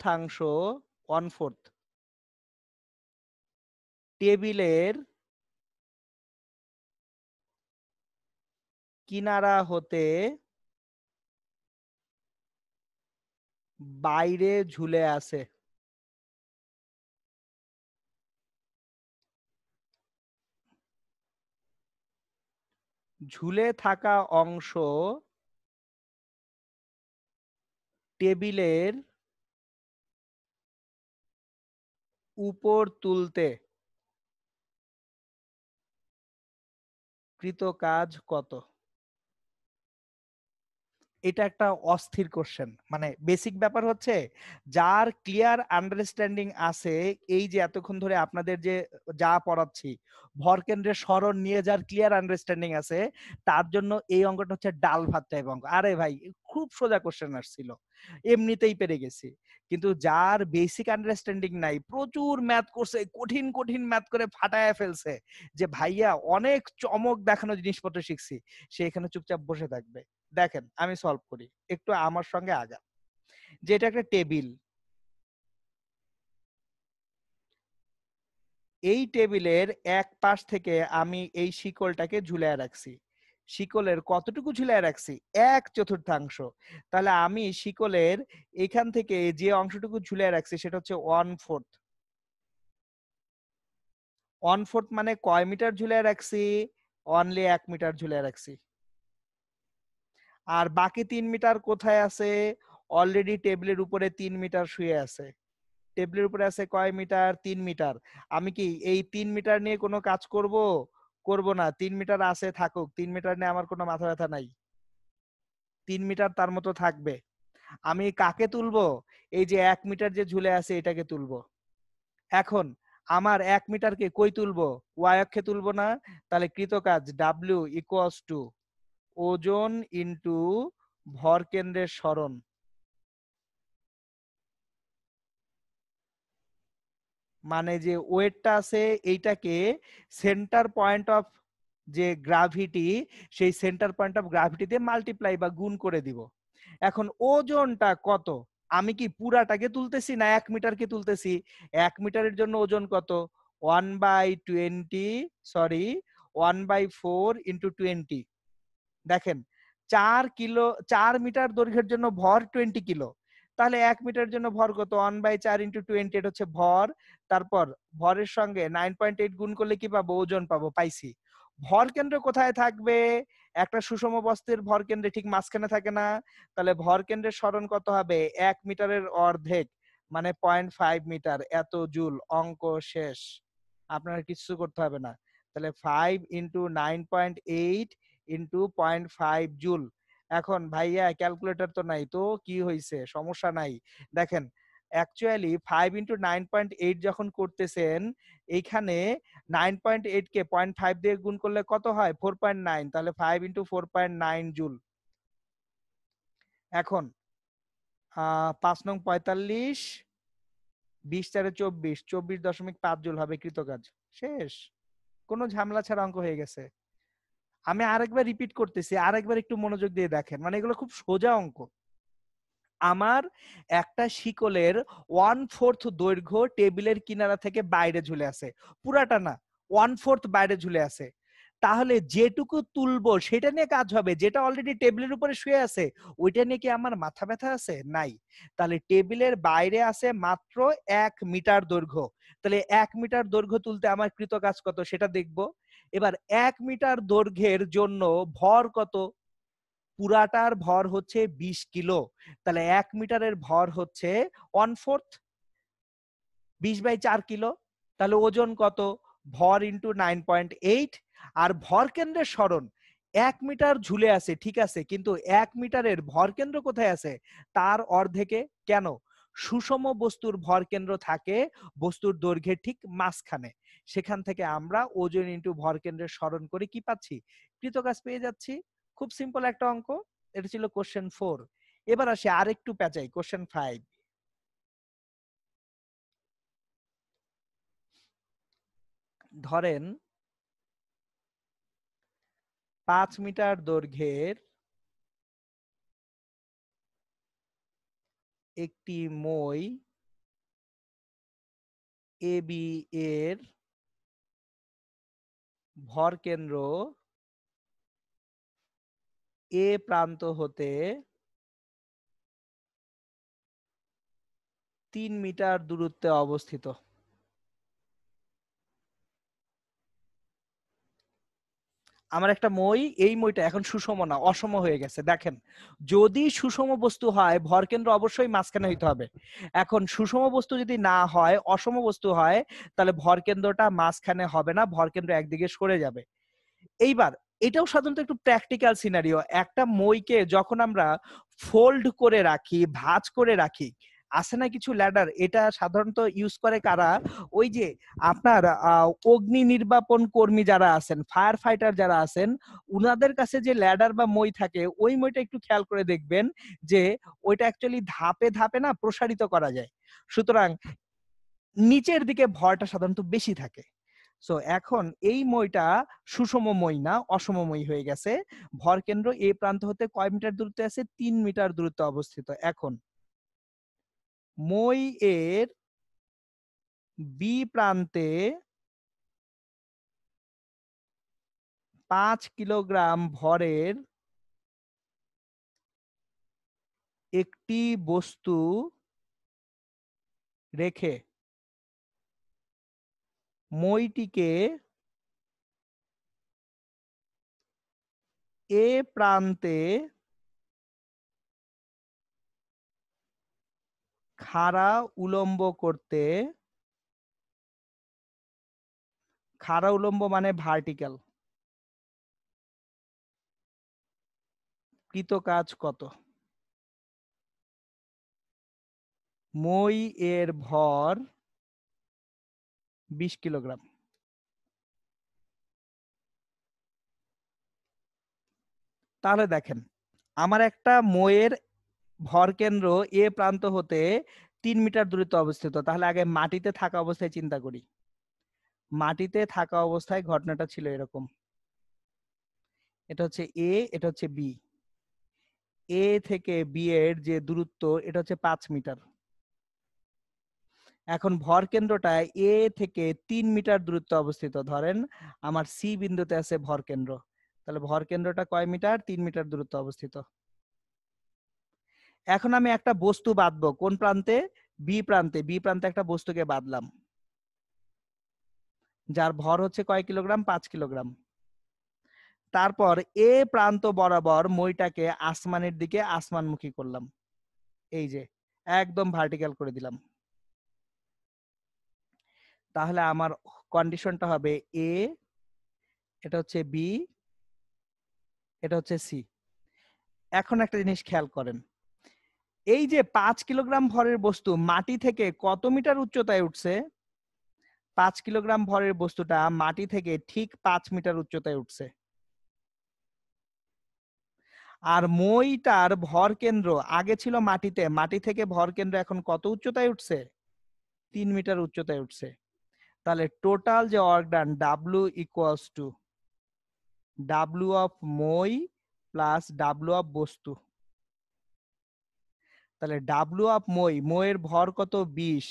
1/4 টেবিলের কিনারা হতে বাইরে ঝুলে আছে। ঝুলে থাকা অংশ টেবিলের উপর তুলতে কৃত কাজ কত? এটা একটা অস্থির কোশ্চেন। মানে বেসিক ব্যাপার হচ্ছে, যার ক্লিয়ার আন্ডারস্ট্যান্ডিং আছে, এই যে এতক্ষণ ধরে আপনাদের যে যা পড়াচ্ছি ভরকেন্দ্রের সরণ নিয়ে যার ক্লিয়ার আন্ডারস্ট্যান্ডিং আছে, তার জন্য এই অঙ্কটা হচ্ছে ডাল ভাত টাইপ অঙ্ক। আরে ভাই খুব সোজা কোশ্চেন আসছিল, এমনিতেই পেরে গেছি। কিন্তু যার বেসিক আন্ডারস্ট্যান্ডিং নাই, প্রচুর ম্যাথ করছে, কঠিন কঠিন ম্যাথ করে ফাটায় ফেলছে, যে ভাইয়া অনেক চমক দেখানো জিনিসপত্র শিখছি, সে এখানে চুপচাপ বসে থাকবে। দেখেন আমি সলভ করি, একটু আমার সঙ্গে আগা। যে এটা একটা টেবিল, এই টেবিলের এক পাশ থেকে আমি এই শিকলটাকে ঝুলায় রাখছি। শিকলের কতটুকু ঝুলায় রাখছি, 1/4। তাহলে আমি শিকলের এখান থেকে যে অংশটুকু ঝুলায় রাখছি সেটা হচ্ছে 1/4। 1/4 মানে কয় মিটার ঝুলায় রাখছি, অনলি 1 মিটার ঝুলায় রাখছি। আর বাকি 3 মিটার কোথায় আছে? অলরেডি টেবিলের উপরে 3 মিটার শুয়ে আছে। টেবিলের উপরে আছে কয় মিটার? 3 মিটার। আমি কি এই 3 মিটার নিয়ে কোনো কাজ করব? করব না। 3 মিটার আছে থাকুক। 3 মিটার নিয়ে আমার কোনো মাথা ব্যথা নাই। 3 মিটার তার মতো থাকবে। আমি কাকে তুলবো? এই যে 1 মিটার যে ঝুলে আছে এটাকে তুলবো। এখন আমার 1 মিটারকে কই তুলবো? ওয়াই অক্ষে তুলবো না? তাহলে কৃতকাজ W ইকুয়ালস টু ওজন ইনটু ভর কেন্দ্রের সরণ। মানে যে ওয়েটটা আছে এইটাকে সেন্টার পয়েন্ট অফ যে গ্রাভিটি, সেই সেন্টার পয়েন্ট অফ গ্রাভিটি দিয়ে মাল্টিপ্লাই বা গুণ করে দিব। এখন ওজনটা কত? আমি কি পুরাটাকে তুলতেছি না 1 মিটারকে তুলতেছি? 1 মিটারের জন্য ওজন কত? 1/20, সরি 1/4 ইন্টু 20। দেখেন 4 কিলো, 4 মিটার দৈর্ঘ্যের জন্য ভর 20 কিলো। তাহলে 1 মিটারের জন্য ভর কত? 1/4 ইন্টু 20, এটা হচ্ছে ভর। তারপর ভরের সঙ্গে 9.8 গুণ করলে কি পাবো? ওজন পাবো। পাইছি। ভর কেন্দ্র কোথায় থাকবে? একটা সুষম বস্তুর ভর কেন্দ্রে ঠিক মাঝখানে থাকে না? তাহলে ভর কেন্দ্রের সরণ কত হবে? 1 মিটারের অর্ধেক, মানে 0.5 মিটার। এত জুল। অঙ্ক শেষ। আপনার কিছু করতে হবে না। তাহলে 5 ইন্টু 9.8 ইন্টু 0.5 জুল। এখন ভাইয়া ক্যালকুলেটর তো নাই, তো কি হয়েছে? সমস্যা নাই। দেখেন অ্যাকচুয়ালি 5 ইন্টু 9.8 যখন করতেছেন, এইখানে 9.8 কে 0.5 দিয়ে গুণ করলে কত হয়? 4.9। তাহলে 5 ইন্টু 4.9 জুল। এখন 5 নং 45, 20 4 24, 24.5 জুল হবে কৃতকাজ। শেষ। কোনো ঝামেলা ছাড়া অঙ্ক হয়ে গেছে। আমি আরেকবার রিপিট করতেছি, আরেকবার একটু মনোযোগ দিয়ে দেখেন, মানে এগুলো খুব সোজা অঙ্ক। আমার একটা শিকলের 1/4 দৈর্ঘ্য টেবিলের কিনারা থেকে বাইরে ঝুলে আছে। পুরাটা না, 1/4 বাইরে ঝুলে আছে। তাহলে যেটুকু তুলবো সেটা নিয়ে কাজ হবে। যেটা অলরেডি টেবিলের উপরে শুয়ে আছে ওইটা নিয়ে কি আমার মাথা ব্যথা আছে? নাই। তাহলে টেবিলের বাইরে আছে মাত্র 1 মিটার দৈর্ঘ্য। তাহলে 1 মিটার দৈর্ঘ্য তুলতে আমার কৃত কাজ কত সেটা দেখবো। এবার 1 মিটার দৈর্ঘ্যের জন্য ভর কত? পুরাটার ভর হচ্ছে 20 কিলো। তাহলে 1 মিটারের ভর হচ্ছে 1/4, 20/4 কিলো। তাহলে ওজন কত? ভর ইন্টু 9.8। আর ভর কেন্দ্রের সরণ 1 মিটার ঝুলে আছে ঠিক আছে, কিন্তু 1 মিটারের ভর কেন্দ্র কোথায় আছে? তার অর্ধেকে। কেন? সুষম বস্তুর ভর কেন্দ্র থাকে বস্তুর দৈর্ঘ্যের ঠিক মাঝখানে। সেখান থেকে আমরা ওজন ইন্টু ভর কেন্দ্রের সরণ করে কি পাচ্ছি? কৃতকাজ পেয়ে যাচ্ছি। খুব সিম্পল একটা অঙ্ক। এটা ছিল কোশ্চেন 4। এবার আসি আরেকটু পেঁচাই, কোশ্চেন 5। ধরেন 5 মিটার দৈর্ঘ্যের একটি মই এবি এর ভর কেন্দ্র এ প্রান্ত হতে 3 মিটার দূরত্বে অবস্থিত। আমার একটা মই, এই মইটা এখন সুষম না, অসম হয়ে গেছে। দেখেন যদি সুষম বস্তু হয় ভরকেন্দ্র অবশ্যই মাঝখানে হইতে হবে। এখন সুষম বস্তু যদি না হয়, অসম বস্তু হয়, তাহলে ভরকেন্দ্রটা মাঝখানে হবে না, ভরকেন্দ্র একদিকে সরে যাবে। এইবার এটাও সাধারণত একটু প্র্যাকটিক্যাল সিনারিও। একটা মইকে যখন আমরা ফোল্ড করে রাখি, ভাঁজ করে রাখি, আছে না কিছু ল্যাডার, এটা সাধারণত ইউজ করে কারা? ওই যে আপনার অগ্নি নির্বাপন কর্মী যারা আছেন, ফায়ার ফাইটার যারা আছেন, উনাদের কাছে যে ল্যাডার বা মই থাকে, ওই মইটা একটু খেয়াল করে দেখবেন যে ওইটা অ্যাকচুয়ালি ধাপে ধাপে না প্রসারিত করা যায়। সুতরাং নিচের দিকে ভরটা সাধারণত বেশি থাকে। সো এখন এই মইটা সুষম মই না, অসমময় হয়ে গেছে। ভর কেন্দ্র এ প্রান্ত হতে কয় মিটার দূরত্বে আছে? 3 মিটার দূরত্বে অবস্থিত। এখন মই এর বি প্রান্তে 5 কিলোগ্রাম ভরের একটি বস্তু রেখে মইটিকে এ প্রান্তে খাড়া উলম্ব করতে, খাড়া উলম্ব মানে ভার্টিক্যাল, কৃত কাজ কত? মই এর ভর 20 কিলোগ্রাম। তাহলে দেখেন, আমার একটা মইয়ের ভর কেন্দ্র এ প্রান্ত হতে 3 মিটার দূরত্বে অবস্থিত। তাহলে আগে মাটিতে থাকা অবস্থায় চিন্তা করি। মাটিতে থাকা অবস্থায় ঘটনাটা ছিল এরকম, এটা হচ্ছে এ, এটা হচ্ছে বি। এ থেকে বি এর যে দূরত্ব এটা হচ্ছে 5 মিটার। এখন ভর কেন্দ্রটা এ থেকে 3 মিটার দূরত্বে অবস্থিত। ধরেন আমার সি বিন্দুতে আছে ভর কেন্দ্র, তাহলে ভর কেন্দ্রটা কয় মিটার? 3 মিটার দূরত্বে অবস্থিত। এখন আমি একটা বস্তু বাঁধবো কোন প্রান্তে? বি প্রান্তে। বি প্রান্তে একটা বস্তুকে বাঁধলাম, যার ভর হচ্ছে কয় কিলোগ্রাম? 5 কিলোগ্রাম। তারপর এ প্রান্ত বরাবর মইটাকে আসমানের দিকে আসমানমুখী করলাম, এই যে একদম ভার্টিক্যাল করে দিলাম। তাহলে আমার কন্ডিশনটা হবে এ, এটা হচ্ছে বি, এটা হচ্ছে সি। এখন একটা জিনিস খেয়াল করেন, এই যে 5 কিলোগ্রাম ভরের বস্তু মাটি থেকে কত মিটার উচ্চতায় উঠছে? 5 কিলোগ্রাম ভরের বস্তুটা মাটি থেকে ঠিক 5 মিটার উচ্চতায় উঠছে। আর মইটার ভর কেন্দ্র আগে ছিল মাটিতে, মাটি থেকে ভর কেন্দ্র এখন কত উচ্চতায় উঠছে? 3 মিটার উচ্চতায় উঠছে। তাহলে টোটাল যে work done W equals to W of মই প্লাস ডাব্লিউ অফ বস্তু। তাহলে ডাব্লিউ অফ মই, মইয়ের ভর কত? 20,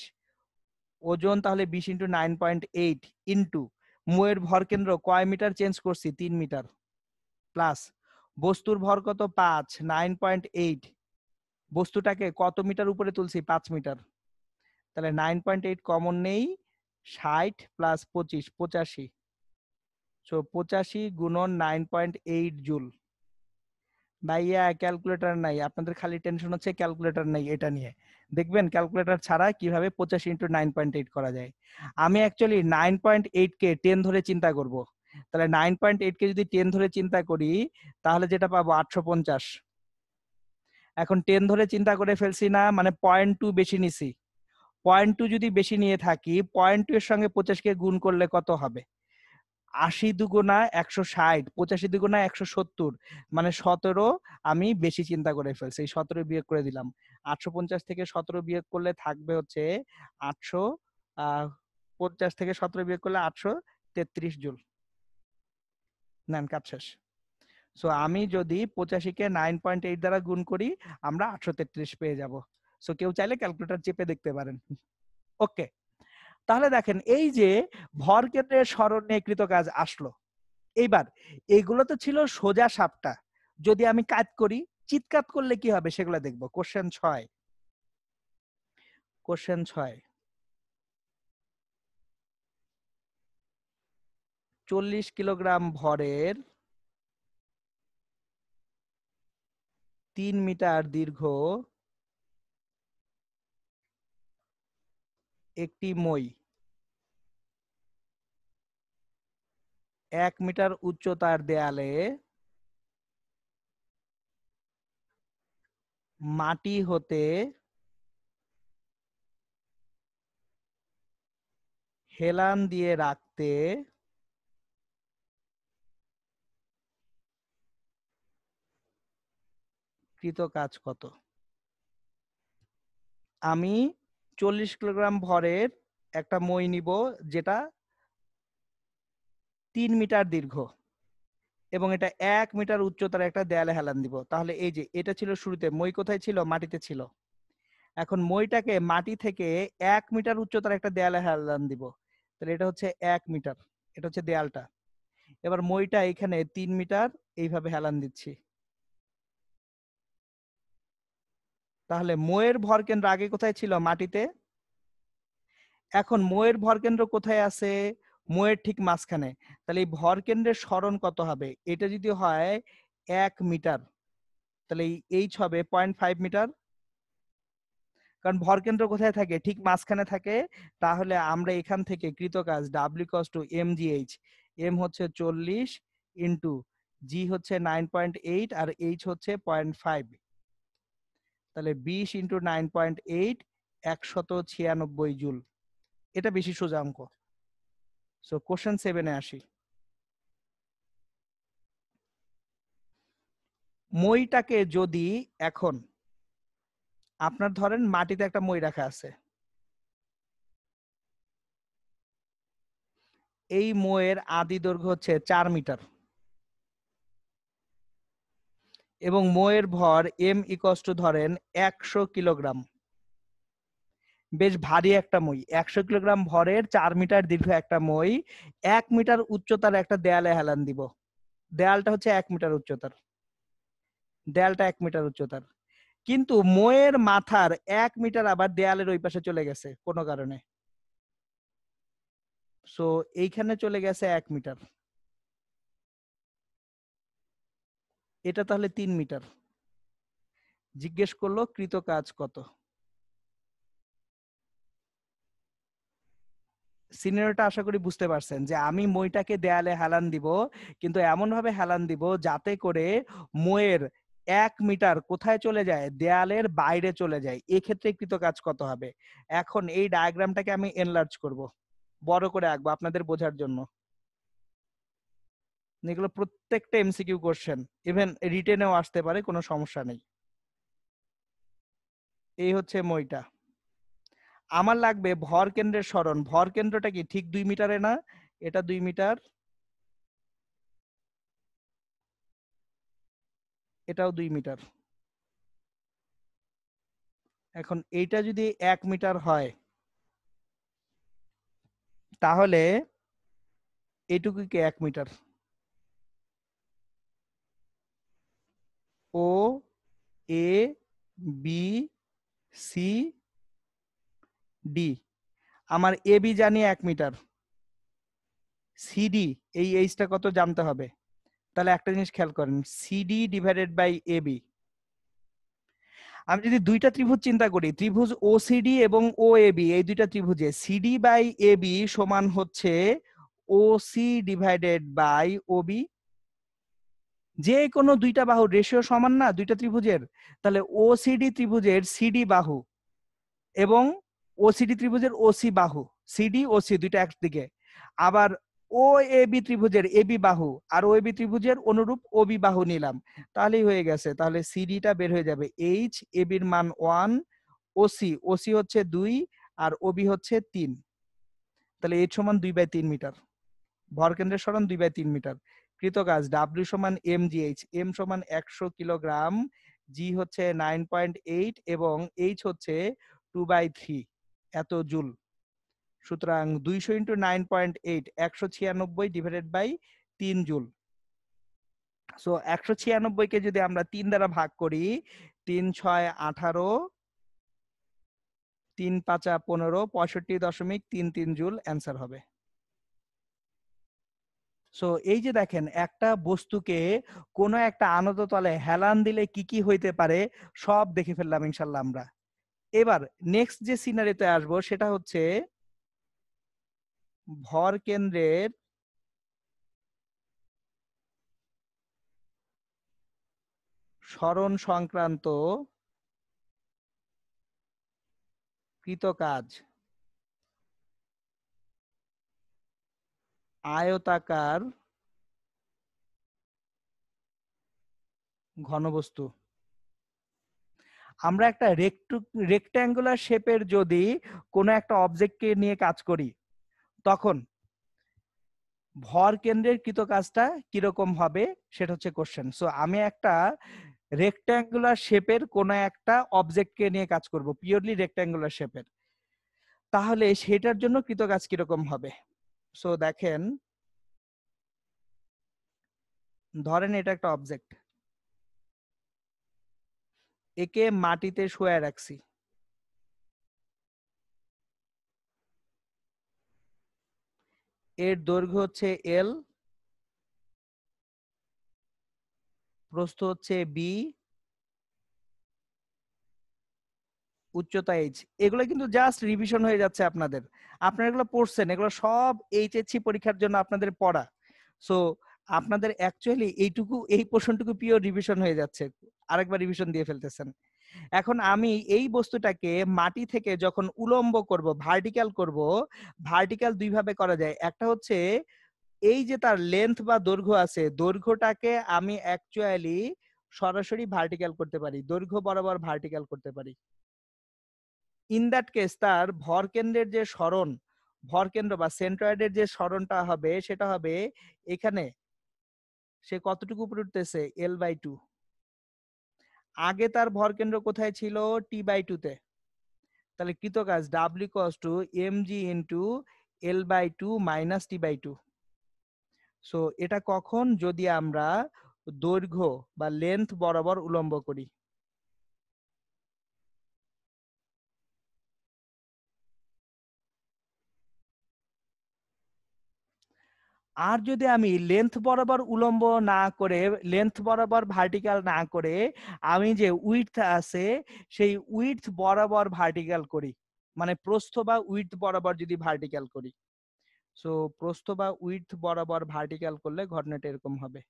ওজন তাহলে 20 ইন্টু 9.8 ইন্টু মইয়ের ভর কেন্দ্র কয় মিটার চেঞ্জ করছি? 3 মিটার, প্লাস বস্তুর ভর কত? 5, 9.8, বস্তুটাকে কত মিটার উপরে তুলছি? 5 মিটার। তাহলে 9.8 কমন নেই, 60 প্লাস 25, 85। সো 85 গুণন 9.8 জুল। ভাইয়া ক্যালকুলেটর নাই, আপনাদের খালি টেনশন হচ্ছে ক্যালকুলেটর নাই এটা নিয়ে। দেখবেন ক্যালকুলেটর ছাড়া কিভাবে 85 ইন্টু 9.8 করা যায়। আমি অ্যাকচুয়ালি 9.8 কে 10 ধরে চিন্তা করব। তাহলে 9.8 কে যদি 10 ধরে চিন্তা করি তাহলে যেটা পাবো 850। এখন 10 ধরে চিন্তা করে ফেলছি না, মানে 0.2 বেশি নিছি। 0.2 যদি বেশি নিয়ে থাকি, 0.2 এর সঙ্গে 50 কে গুণ করলে কত হবে? 80 দুগুণা 160, 85 দুগুণা 170, মানে 17 আমি বেশি চিন্তা করে ফেলছি। 17 বিয়োগ করে দিলাম। 850 থেকে 17 বিয়োগ করলে থাকবে হচ্ছে 850 থেকে 17 বিয়োগ করলে 833 জুল। নেন কাজ শেষ। সো আমি যদি 85 কে 9.8 দ্বারা গুণ করি আমরা 833 পেয়ে যাব। সো কেউ চাইলে ক্যালকুলেটর চেপে দেখতে পারেন। ওকে, তাহলে দেখেন এই যে ভর কেন্দ্রের সরণ নিয়ে কৃত কাজ আসলো। এইবার এগুলো তো ছিল সোজা সাপটা, যদি আমি কাজ করি চিৎকাত করলে কি হবে সেগুলো দেখবো। কোশ্চেন 6, কোশ্চেন 6, 40 কিলোগ্রাম ভরের 3 মিটার দীর্ঘ একটি মই 1 মিটার উচ্চতার দেয়ালে মাটি হতে হেলান দিয়ে রাখতে কৃত কাজ কত? আমি 40 কিলোগ্রাম ভরের একটা মই নিব যেটা 3 মিটার দীর্ঘ এবং এটা 1 মিটার উচ্চতার একটা দেয়ালে হেলান দিব। তাহলে এই যে এটা ছিল শুরুতে, মই কোথায় ছিল? মাটিতে ছিল। এখন মইটাকে মাটি থেকে 1 মিটার উচ্চতার একটা দেয়ালে হেলান দিব। তাহলে এটা হচ্ছে 1 মিটার, এটা হচ্ছে দেয়ালটা। এবার মইটা এখানে 3 মিটার এইভাবে হেলান দিচ্ছি। তাহলে মইয়ের ভর কেন্দ্র আগে কোথায় ছিল? মাটিতে। এখন মইয়ের ভর কেন্দ্র কোথায় আছে? মইয়ের ঠিক মাঝখানে। তাহলে এই ভর কেন্দ্রের সরণ কত হবে? এটা যদি হয় 1 মিটার, তাহলে এই এইচ হবে 0.5 মিটার, কারণ ভরকেন্দ্র কোথায় থাকে, ঠিক মাঝখানে থাকে। তাহলে আমরা এখান থেকে কৃতকাজ W equals to mgh, m হচ্ছে 40 ইন্টু জি হচ্ছে 9.8 আর এইচ হচ্ছে 0.5, তাহলে 20 ইন্টু 9.8 196 জুল। এটা বেশি সোজা অঙ্ক। সো কোশ্চেন 7-এ আসি। মইটাকে যদি এখন আপনার ধরেন মাটিতে একটা মই রাখা আছে, এই মইয়ের আদি দৈর্ঘ্য হচ্ছে 4 মিটার এবং মইয়ের ভর m ইকুয়ালস টু ধরেন 100 কিলোগ্রাম। বেশ ভারী একটা মই, 100 কিলোগ্রাম ভরের 4 মিটার দীর্ঘ একটা মই 1 মিটার উচ্চতার একটা দেয়ালে হেলান দিব। দেয়ালটা হচ্ছে 1 মিটার উচ্চতার, দেয়ালটা 1 মিটার উচ্চতার, কিন্তু মইয়ের মাথার 1 মিটার আবার দেয়ালের ওই পাশে চলে গেছে কোনো কারণে। সো এইখানে চলে গেছে 1 মিটার, এটা তাহলে 3 মিটার। জিজ্ঞেস করলো কৃত কাজ কত। সিনারিওটা আশা করি বুঝতে পারছেন যে আমি মইটাকে দেয়ালে হেলান দিব, কিন্তু এমন ভাবে হেলান দিব যাতে করে মইয়ের 1 মিটার কোথায় চলে যায়, দেয়ালের বাইরে চলে যায়। এক্ষেত্রে কৃত কাজ কত হবে। এখন এই ডায়াগ্রামটাকে আমি এনলার্জ করব, বড় করে আঁকবো আপনাদের বোঝার জন্য। এগুলো প্রত্যেকটা এমসিকিউ কোশ্চেন, ইভেন রিটেনেও আসতে পারে, কোনো সমস্যা নেই। এই হচ্ছে মইটা। আমার লাগবে ভর কেন্দ্রের সরণ। ভর কেন্দ্রটা কি ঠিক 2 মিটারে না, এটা 2 মিটার, এটাও 2 মিটার। এখন এইটা যদি 1 মিটার হয় তাহলে এইটুকু কি 1 metre. O A B C D, আমার এ বি জানি 1 মিটার, সিডি এই এইচটা কত জানতে হবে। তাহলে একটা জিনিস খেয়াল করেন, CD divided by A B. আমি যদি দুইটা ত্রিভুজ চিন্তা করি, ত্রিভুজ ওসিডি এবং ও এ বি, এই দুইটা ত্রিভুজে সিডি বাই এ বি সমান হচ্ছে ওসি ডিভাইডেড বাই ওবি। যে কোনো দুইটা বাহুর রেশিও সমান না দুইটা ত্রিভুজের, তাহলে ওসিডি ত্রিভুজের সিডি বাহু এবং ওসিডি ত্রিভুজের ওসি বাহু, সিডি ওসি দুইটা একদিকে, আবার ও এ বি ত্রিভুজের এবি বাহু আর ও বি ত্রিভুজের অনুরূপ ওবি বাহু নিলাম, তাহলেই হয়ে গেছে। তাহলে সিডিটা বের হয়ে যাবে এইচ, এবির মান 1, ওসি ওসি হচ্ছে 2 আর ওবি হচ্ছে 3। তাহলে এইচ সমান 2/3 মিটার। ভরকেন্দ্রের সরণ 2/3 মিটার। কৃতকাজ ডাব্লিউ সমান mgh, m সমান 100 কিলোগ্রাম, জি হচ্ছে 9.8 এবং এইচ হচ্ছে 2/3 এত জুল। সুতরাং 200 into 9.8 196 divided by 3 joule. So 196 কে যদি আমরা 3 দ্বারা ভাগ করি, 3 6 18, 3 5 15, 65.33 জুল অ্যান্সার হবে। সো এই যে দেখেন, একটা বস্তুকে কোন একটা আনত তলে হেলান দিলে কি কি হইতে পারে সব দেখে ফেললাম ইনশাল্লাহ আমরা। এবার নেক্সট যে সিনারিতে আসবো সেটা হচ্ছে ভর কেন্দ্রের সরণ সংক্রান্ত কৃত কাজ। আয়তাকার ঘনবস্তু। আমরা একটা রেক্ট্যাঙ্গুলার শেপের যদি কোনো একটা অবজেক্টকে নিয়ে কাজ করি, তখন ভর কেন্দ্রের কৃত কাজটা কিরকম হবে সেটা হচ্ছে কোশ্চেন। সো আমি একটা রেক্ট্যাঙ্গুলার শেপের কোন একটা অবজেক্টকে নিয়ে কাজ করব, পিওরলি রেক্ট্যাঙ্গুলার শেপের, তাহলে সেটার জন্য কৃত কাজ কিরকম হবে। সো দেখেন, ধরেন এটা একটা অবজেক্ট, একে মাটিতে শোয়া রাখছি, এর দৈর্ঘ্য হচ্ছে এল, প্রস্থ হচ্ছে বি, উচ্চতা এইচ, এগুলো কিন্তু জাস্ট রিভিশন হয়ে যাচ্ছে আপনাদের। আপনারা এগুলো পড়ছেন, এগুলো সব এইচএসসি পরীক্ষার জন্য আপনাদের পড়া। সো আপনাদের অ্যাকচুয়ালি এইটুকু, এই পোর্শনটুকু পিওর রিভিশন হয়ে যাচ্ছে, আরেকবার রিভিশন দিয়ে ফেলতেছেন। এখন আমি এই বস্তুটাকে মাটি থেকে যখন উলম্ব করব, ভার্টিক্যাল করব, ভার্টিক্যাল দুই ভাবে করা যায়। একটা হচ্ছে এই যে তার লেন্থ বা দৈর্ঘ্য আছে, দৈর্ঘ্যটাকে আমি অ্যাকচুয়ালি সরাসরি ভার্টিক্যাল করতে পারি, দৈর্ঘ্য বরাবর ভার্টিক্যাল করতে পারি। ইন দ্যাট কেস তার ভরকেন্দ্রের যে সরণ, ভরকেন্দ্র বা সেন্ট্রয়েডের যে সরণটা হবে সেটা হবে এখানে, সে কতটুকু উপরে উঠতেছে, L/2। আগে তার ভরকেন্দ্র কোথায় ছিল, T/2 তে। তাহলে কৃতকাজ W mg L/2 - T/2। So এটা কখন, যদি আমরা দৈর্ঘ্য বা লেন্থ বরাবর উলম্ব করি। আর যদি আমি লেন্থ বরাবর উলম্ব না করে, লেন্থ বরাবর ভার্টিক্যাল না করে, আমি যে উইডথ আছে সেই উইডথ বরাবর ভার্টিক্যাল করি, মানে প্রস্থ বা উইডথ বরাবর যদি ভার্টিক্যাল করি, সো প্রস্থ বা উইডথ বরাবর ভার্টিক্যাল করলে ঘটনাটা এরকম হবে।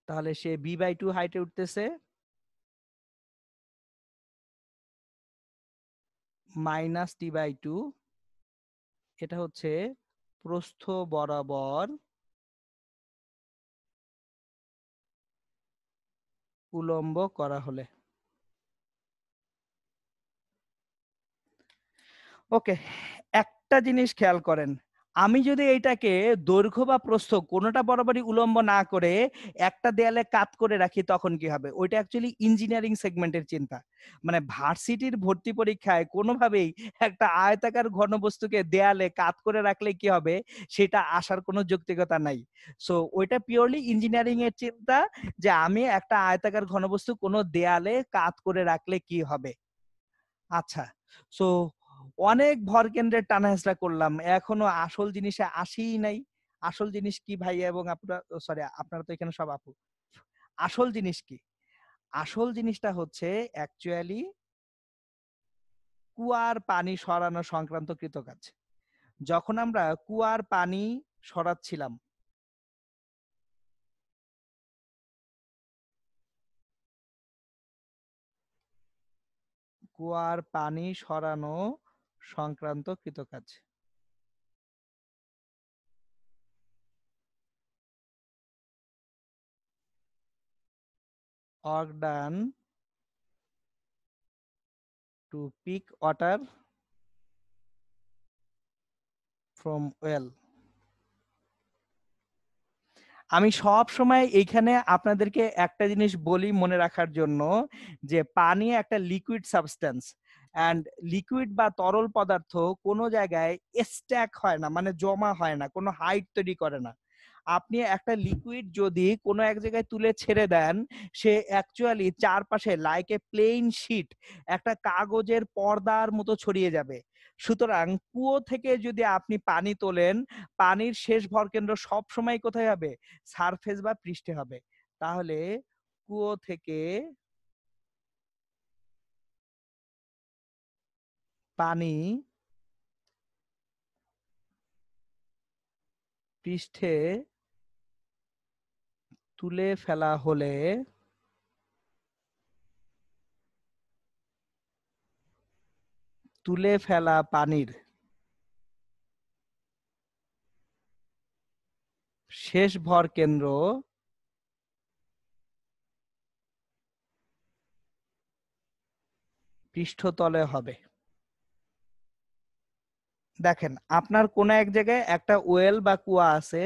তাহলে সে B/2 হাইটে উঠতেছে, -T/2, এটা হচ্ছে প্রস্থ বরাবর উলম্ব করা হলে। ওকে, একটা জিনিস খেয়াল করেন, আমি যদি এইটাকে দৈর্ঘ্য বা প্রস্থ কোনোটা বরাবরই উলম্ব না করে একটা দেয়ালে কাত করে রাখি, তখন কি হবে? ওইটা অ্যাকচুয়ালি ইঞ্জিনিয়ারিং সেগমেন্টের চিন্তা। মানে ভার্সিটির ভর্তি পরীক্ষায় কোনোভাবেই একটা আয়তাকার ঘনবস্তুকে দেয়ালে কাত করে রাখলে কি হবে, সেটা আসার কোনো যৌক্তিকতা নাই। সো ওইটা পিওরলি ইঞ্জিনিয়ারিং এর চিন্তা, যে আমি একটা আয়তাকার ঘনবস্তু কোনো দেয়ালে কাত করে রাখলে কি হবে। আচ্ছা, সো অনেক ভরকেন্দ্রের টানা হেঁচড়া করলাম, এখনো আসল জিনিসে আসিই নাই। আসল জিনিস কি ভাইয়া এবং আপনারা, সরি আপনারা তো এখানে সব আপু, আসল জিনিস কি? আসল জিনিসটা হচ্ছে অ্যাকচুয়ালি কুয়ার পানি সরানো সংক্রান্ত কৃতকাজ। যখন আমরা কুয়ার পানি সরাচ্ছিলাম, কুয়ার পানি সরানো সংক্রান্ত কৃতকাজ, work done to pick water from well। আমি সব সময় এইখানে আপনাদেরকে একটা জিনিস বলি মনে রাখার জন্য, যে পানি একটা লিকুইড সাবস্টেন্স, অ্যান্ড লিকুইড বা তরল পদার্থ কোনো জায়গায় স্ট্যাক হয় না, মানে জমা হয় না, কোনো হাইট তৈরি করে না। আপনি একটা লিকুইড যদি কোনো এক জায়গায় তুলে ছেড়ে দেন, সে অ্যাকচুয়ালি চারপাশে লাইক এ প্লেন শিট, একটা কাগজের পর্দার মতো ছড়িয়ে যাবে। সুতরাং কুয়ো থেকে যদি আপনি পানি তোলেন, পানির শেষ ভরকেন্দ্র সব সময় কোথায় হবে, সারফেস বা পৃষ্ঠে হবে। তাহলে কুয়ো থেকে পানি পৃষ্ঠে তুলে ফেলা হলে তুলে ফেলা পানির শেষ ভরকেন্দ্র পৃষ্ঠতলে হবে। দেখেন, আপনার কোন এক জায়গায় একটা ওয়েল বা কুয়া আছে,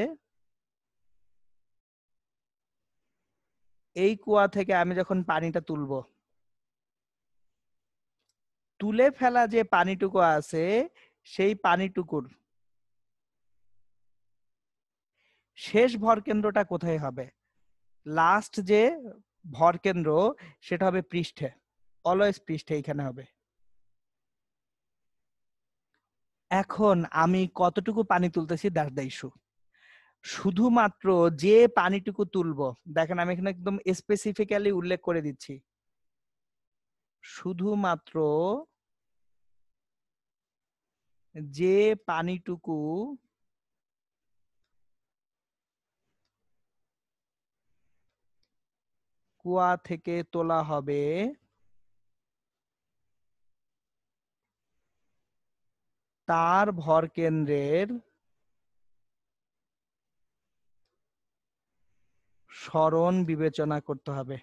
এই কুয়া থেকে আমি যখন পানিটা তুলবো, তুলে ফেলা যে পানিটুকু আছে, সেই পানিটুকুর শেষ ভরকেন্দ্রটা কোথায় হবে? লাস্ট যে ভরকেন্দ্র সেটা হবে পৃষ্ঠে, অলওয়েজ পৃষ্ঠে, এখানে হবে। এখন আমি কতটুকু পানি তুলতেছি দ্যাটস দ্য ইস্যু। শুধুমাত্র যে পানিটুকু তুলবো, দেখেন আমি এখানে একদম স্পেসিফিক্যালি উল্লেখ করে দিচ্ছি, শুধুমাত্র যে পানিটুকু কুয়া থেকে তোলা হবে তার ভরকেন্দ্রের সরণ বিবেচনা করতে হবে।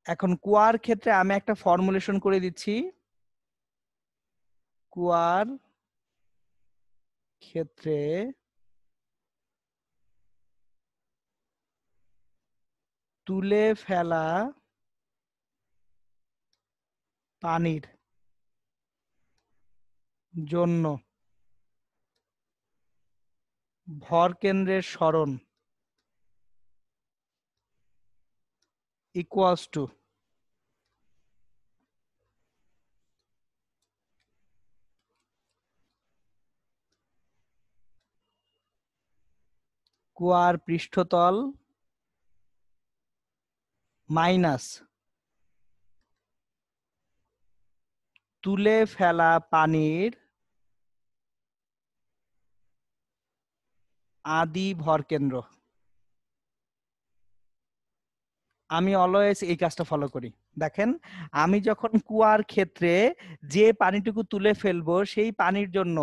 এখন কুয়ার ক্ষেত্রে আমি একটা ফর্মুলেশন করে দিচ্ছি। কুয়ার ক্ষেত্রে তুলে ফেলা পানির জন্য ভরকেন্দ্রের সরণ ইকুয়ালস টু কুয়ার পৃষ্ঠতল মাইনাস তুলে ফেলা পানির আদি ভরকেন্দ্র। আমি অলওয়েজ এই কাজটা ফলো করি। দেখেন আমি যখন কুয়ার ক্ষেত্রে যে পানিটুকু তুলে ফেলবো সেই পানির জন্য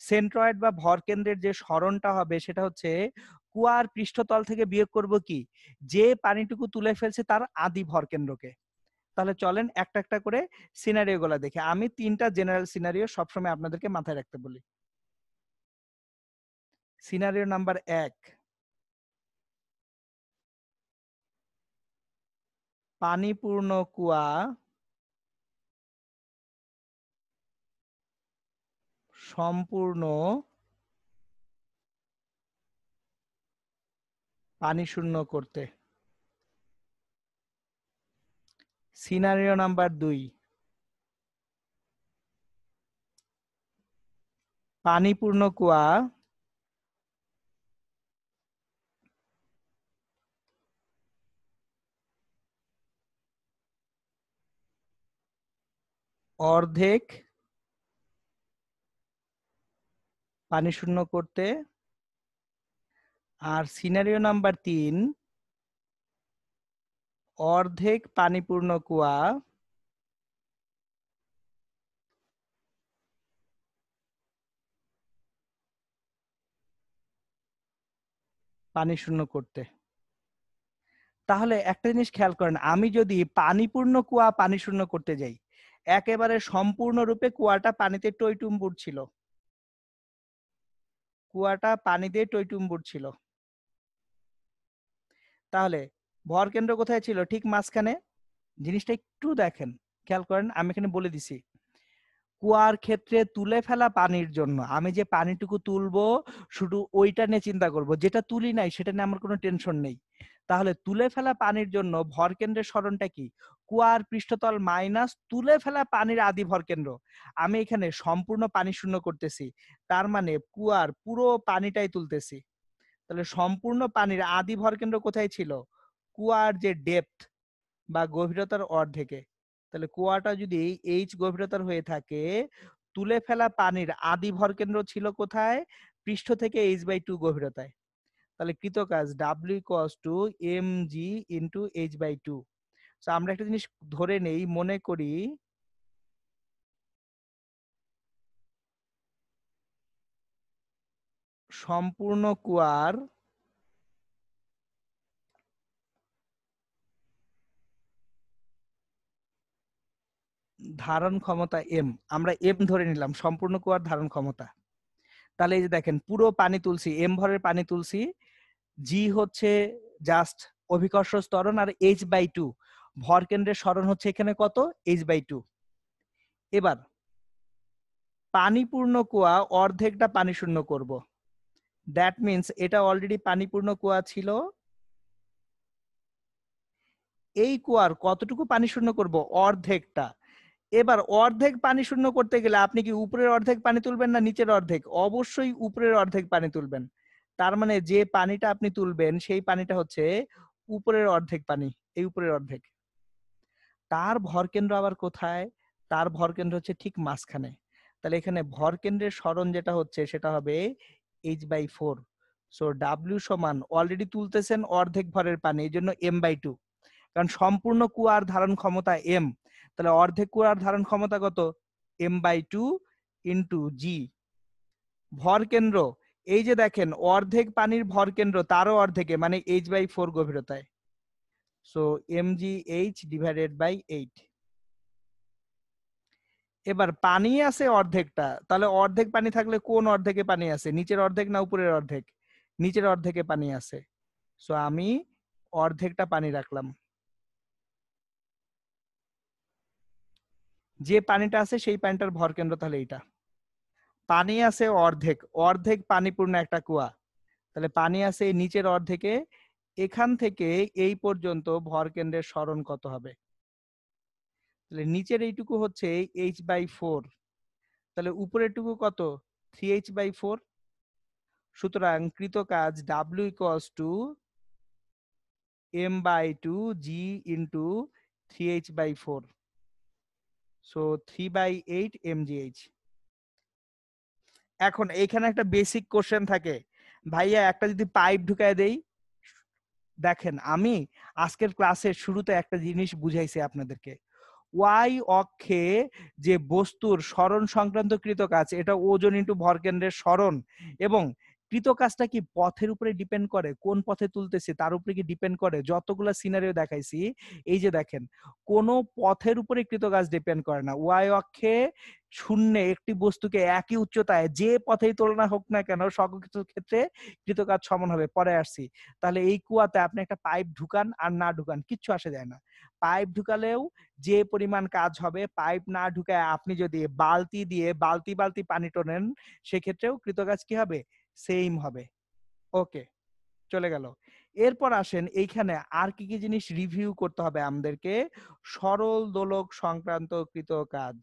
সেন্ট্রয়েড বা ভরকেন্দ্রের যে সরণটা হবে সেটা হচ্ছে কুয়ার পৃষ্ঠতল থেকে বিয়োগ করব কি, যে পানিটুকু তুলে ফেলছে তার আদি ভরকেন্দ্রকে। তাহলে চলেন একটা একটা করে সিনারিও গুলা দেখে। আমি 3টা জেনারেল সিনারিও সবসময় আপনাদেরকে মাথায় রাখতে বলি। সিনারিও নাম্বার 1, পানিপূর্ণ কুয়া সম্পূর্ণ পানি শূন্য করতে। সিনারিও নাম্বার 2, পানিপূর্ণ কুয়া অর্ধেক পানি শূন্য করতে। আর সিনারিও নাম্বার 3, অর্ধেক পানিপূর্ণ কুয়া পানি শূন্য করতে। তাহলে একটা জিনিস খেয়াল করেন, আমি যদি পানিপূর্ণ কুয়া পানি শূন্য করতে যাই, একেবারে সম্পূর্ণরূপে কুয়াটা পানিতে টইটুম্বুর ছিল, কুয়াটা পানি দিয়ে টইটুম্বুর ছিল। তাহলে ভরকেন্দ্র কোথায় ছিল? ঠিক মাঝখানে। জিনিসটা একটু দেখেন, খেয়াল করেন, আমি এখানে বলে দিছি কুয়ার ক্ষেত্রে তুলে ফেলা পানির জন্য আমি যে পানিটুকু তুলবো শুধু ওইটা নিয়ে চিন্তা করব, যেটা তুলি নাই সেটা নিয়ে আমার কোনো টেনশন নেই। তাহলে তুলে ফেলা পানির জন্য ভরকেন্দ্রের সরণটা কি? কুয়ার পৃষ্ঠতল মাইনাস তুলে ফেলা পানির আদি ভরকেন্দ্র। আমি এখানে সম্পূর্ণ পানি শূন্য করতেছি, তার মানে কুয়ার পুরো পানিটাই তুলতেছি। তাহলে সম্পূর্ণ পানির আদি ভরকেন্দ্র কোথায় ছিল? কুয়ার যে ডেপথ বা গভীরতার অর্ধেকে। তাহলে কুয়াটা যদি এইচ গভীরতার হয়ে থাকে, তুলে ফেলা পানির আদি ভরকেন্দ্র ছিল কোথায়? পৃষ্ঠ থেকে h/2 গভীরতায়। তাহলে কৃতকাজ W equals to mg into h/2। আমরা একটা জিনিস ধরে নেই, মনে করি সম্পূর্ণ কুয়ার ধারণ ক্ষমতা m, আমরা m ধরে নিলাম সম্পূর্ণ কুয়ার ধারণ ক্ষমতা। তাহলে এই যে দেখেন পুরো পানি তুলছি, m ভরের পানি তুলছি, জি হচ্ছে জাস্ট অভিকর্ষ ত্বরণ, আর h/2 ভরকেন্দ্রের সরণ হচ্ছে এখানে কত? h/2। এবার পানিপূর্ণ কুয়া অর্ধেকটা পানি শূন্য করব, দ্যাট মিন্স এটা অলরেডি পানিপূর্ণ কুয়া ছিল, এই কুয়ার কতটুকু পানি শূন্য করব? অর্ধেকটা। এবার অর্ধেক পানি শূন্য করতে গেলে আপনি কি উপরের অর্ধেক পানি তুলবেন না নিচের অর্ধেক? অবশ্যই উপরের অর্ধেক পানি তুলবেন। তার মানে যে পানিটা আপনি তুলবেন সেই পানিটা হচ্ছে উপরের অর্ধেক পানি, এই উপরের অর্ধেক। তার ভরকেন্দ্র আবার কোথায়? তার ভরকেন্দ্র হচ্ছে ঠিক মাঝখানে। তাহলে এখানে ভরকেন্দ্রের সরণ যেটা হচ্ছে সেটা হবে h/4। সো W সমান অলরেডি তুলতেছেন অর্ধেক ভরের পানি, এই জন্য m/2। কারণ সম্পূর্ণ কুয়ার ধারণ ক্ষমতা m, তাহলে অর্ধেক কুয়ার ধারণ ক্ষমতা কত? m/2 ইন্টু জি। ভরকেন্দ্র, এই যে দেখেন অর্ধেক পানির ভরকেন্দ্র তারও অর্ধেকে মানে h/4 গভীরতায়। So mgh divided by 8। এবার পানি আছে অর্ধেকটা, তাহলে অর্ধেক পানি থাকলে কোন অর্ধেকে পানি আছে? নিচের অর্ধেক না উপরের অর্ধেক? নিচের অর্ধেকে পানি আছে। সো আমি অর্ধেকটা পানি রাখলাম। যে পানিটা আছে সেই পানিটার ভরকেন্দ্র তাহলে এইটা। পানি আছে অর্ধেক, অর্ধেক পানিপূর্ণ একটা কুয়া। তাহলে পানি আছে এই নিচের অর্ধেকে, এখান থেকে এই পর্যন্ত ভরকেন্দ্রের সরণ কত হবে? তাহলে নিচের এইটুকু হচ্ছে h/4, তাহলে উপরেরটুকু কত? 3h/4। সুতরাং কৃত কাজ W equals to m/2 g into 3h/4। So 3/8 mgh। এখন এইখানে একটা বেসিক কোশ্চেন থাকে, ভাইয়া একটা যদি পাইপ ঢুকায় দেই। দেখেন আমি আজকের ক্লাসের শুরুতে একটা জিনিস বুঝাইছি আপনাদেরকে। ওয়াই অক্ষে যে বস্তুর সরণ সংক্রান্ত কৃতকাজ, এটা ওজন ইন্টু ভরকেন্দ্রের সরণ, এবং কৃতকাজটা কি পথের উপরে ডিপেন্ড করে, কোন পথে তুলতেছে তার উপরে কি ডিপেন্ড করে? যতগুলা সিনারিও দেখাইছি, এই যে দেখেন কোন পথের উপরে কৃতকাজ ডিপেন্ড করে না। ওয়াই অক্ষে শূন্যে একটি বস্তুকে একই উচ্চতায় যে পথেই তুলনা হোক না কেন সকল কিছুর ক্ষেত্রে কৃতকাজ সমান হবে। পরে আসছি। তাহলে এই কুয়াতে আপনি একটা পাইপ ঢুকান আর না ঢুকান কিচ্ছু আসে যায় না। পাইপ ঢুকালেও যে পরিমাণ কাজ হবে, পাইপ না ঢুকায় আপনি যদি বালতি দিয়ে বালতি বালতি পানি টানেন সেক্ষেত্রেও কৃতকাজ কি হবে? সেম হবে। ওকে, চলে গেল। এরপর আসেন এইখানে আর কি কি জিনিস রিভিউ করতে হবে আমাদেরকে। সরল দোলক সংক্রান্ত কৃতকাজ।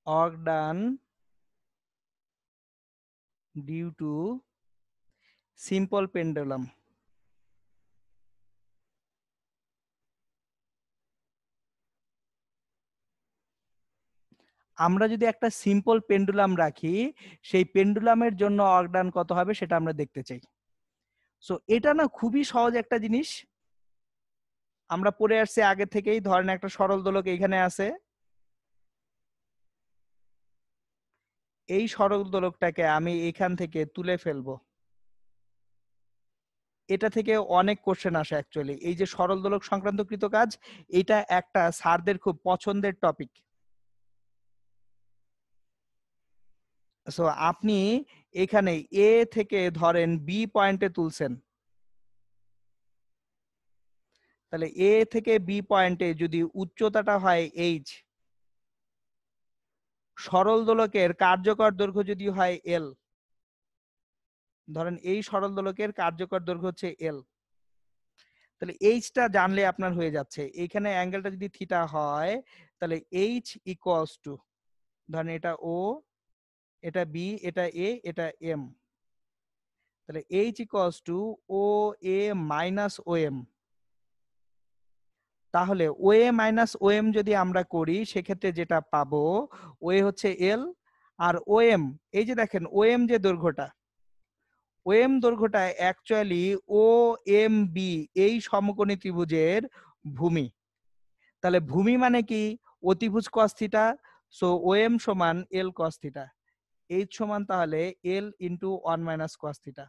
work done due to simple pendulum। আমরা যদি একটা সিম্পল পেন্ডুলাম রাখি, সেই পেন্ডুলামের জন্য work done কত হবে সেটা আমরা দেখতে চাই। সো এটা না খুবই সহজ একটা জিনিস, আমরা পড়ে আসছি আগে থেকেই। ধরেন একটা সরল দোলক এখানে আছে, এই সরল দোলকটাকে আমি এখান থেকে তুলে ফেলবো। এটা থেকে অনেক কোশ্চেন আসে অ্যাকচুয়ালি। এই যে সরল দোলক সংক্রান্ত কৃতকাজ, এটা একটা স্যারদের খুব পছন্দের টপিক। সো আপনি এখানে এ থেকে ধরেন বি পয়েন্টে তুলছেন, তাহলে এ থেকে বি পয়েন্টে যদি উচ্চতাটা হয় এইচ, সরল দোলকের কার্যকর দৈর্ঘ্য যদি হয় এল, ধরেন এই সরল দোলকের কার্যকর দৈর্ঘ্য হচ্ছে এল, তাহলে এইচটা জানলে আপনার হয়ে যাচ্ছে। এইখানে অ্যাঙ্গেলটা যদি থিটা হয়, তাহলে এইচ ইকুয়ালস টু, ধরেন এটা ও, এটা বি, এটা এ, এটা এম, তাহলে H equals to O A minus O M. তাহলে O A minus O M যদি আমরা করি সেক্ষেত্রে যেটা পাবো, ও এ হচ্ছে এল, আর ও এম, এই যে দেখেন ও এম যে দৈর্ঘ্যটা, ও এম দৈর্ঘ্যটা অ্যাকচুয়ালি ও এম বি এই সমকোণী ত্রিভুজের ভূমি। তাহলে ভূমি মানে কি? অতিভুজ cos theta. So O M সমান এল cos থিটা। এইচ সমান তাহলে L into 1 minus cos theta.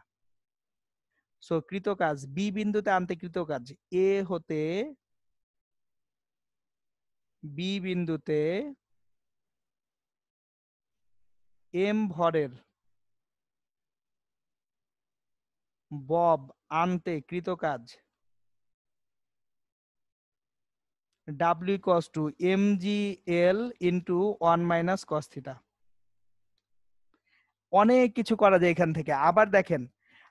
So কৃতকাজ বি বিন্দুতে আনতে কৃতকাজ এ হতে বি বিন্দুতে এম ভরের বব আনতে কৃতকাজ W equals to mgl into 1 minus cos theta. অনেক কিছু করা যায় এখান থেকে। আবার দেখেন,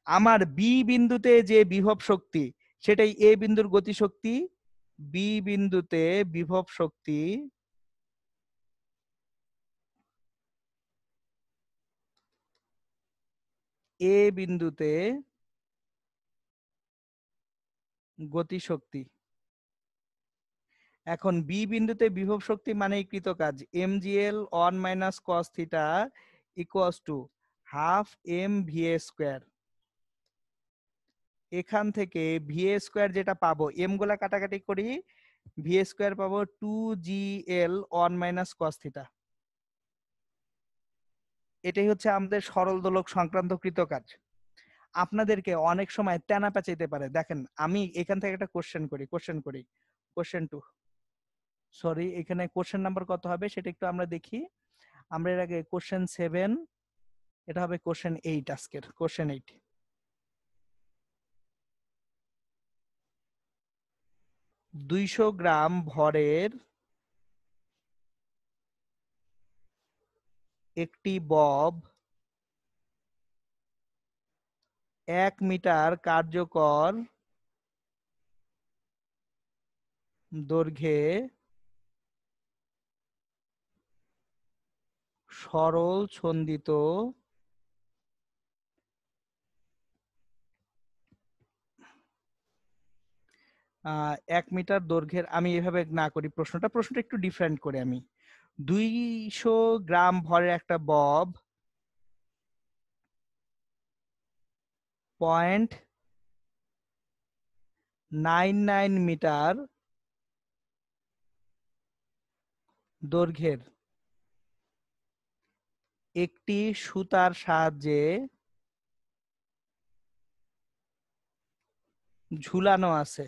আমার বি বিন্দুতে যে বিভব শক্তি সেটাই এ বিন্দুর গতি শক্তি, বি বিন্দুতে বিভব শক্তি এ বিন্দুতে গতি শক্তি। এখন বি বিন্দুতে বিভব শক্তি মানেই কৃত কাজ, mgl 1 minus cos theta equals to half M VA square. এখান থেকে ভিএ স্কোয়ার যেটা পাবো, এম গুলা কাটাকাটি করি, ভিএ স্কোয়ার পাবো 2gl 1 মাইনাস cos থিটা। এটাই হচ্ছে আমাদের সরল দোলক সংক্রান্ত কৃত কাজ। আপনাদেরকে অনেক সময় তেনা পেঁচাইতে পারে। দেখেন আমি এখান থেকে একটা কোশ্চেন টু, সরি এখানে কোশ্চেন নাম্বার কত হবে সেটা একটু আমরা দেখি। আমরা এর আগে কোশ্চেন 7, এটা হবে কোশ্চেন 8, আজকের কোশ্চেন 8। 200 গ্রাম ভরের একটি বব 1 মিটার কার্যকর দৈর্ঘ্যে সরল ছন্দিত 1 মিটার দৈর্ঘ্যের, আমি এভাবে না করি প্রশ্নটা একটু ডিফারেন্ট করে আমি 200 গ্রাম ভরের একটা বব 0.99 মিটার দৈর্ঘ্যের একটি সুতার সাহায্যে ঝুলানো আছে।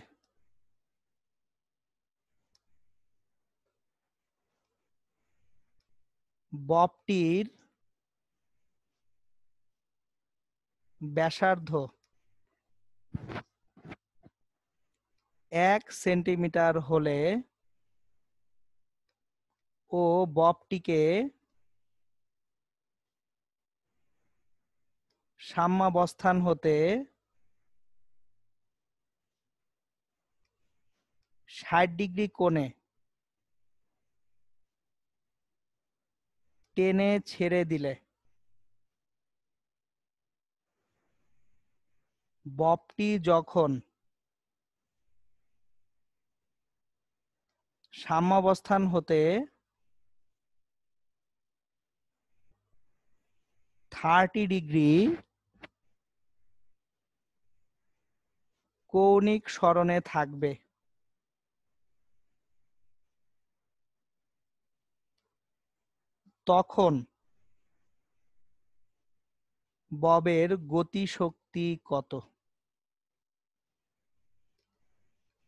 ববটির ব্যাসার্ধ 1 সেন্টিমিটার হলে ও ববটিকে সাম্যাবস্থান হতে 60 ডিগ্রি কোণে টেনে ছেড়ে দিলে ববটি যখন সাম্যাবস্থান হতে 30 ডিগ্রি কৌণিক সরণে থাকবে তখন ববের গতিশক্তি কত?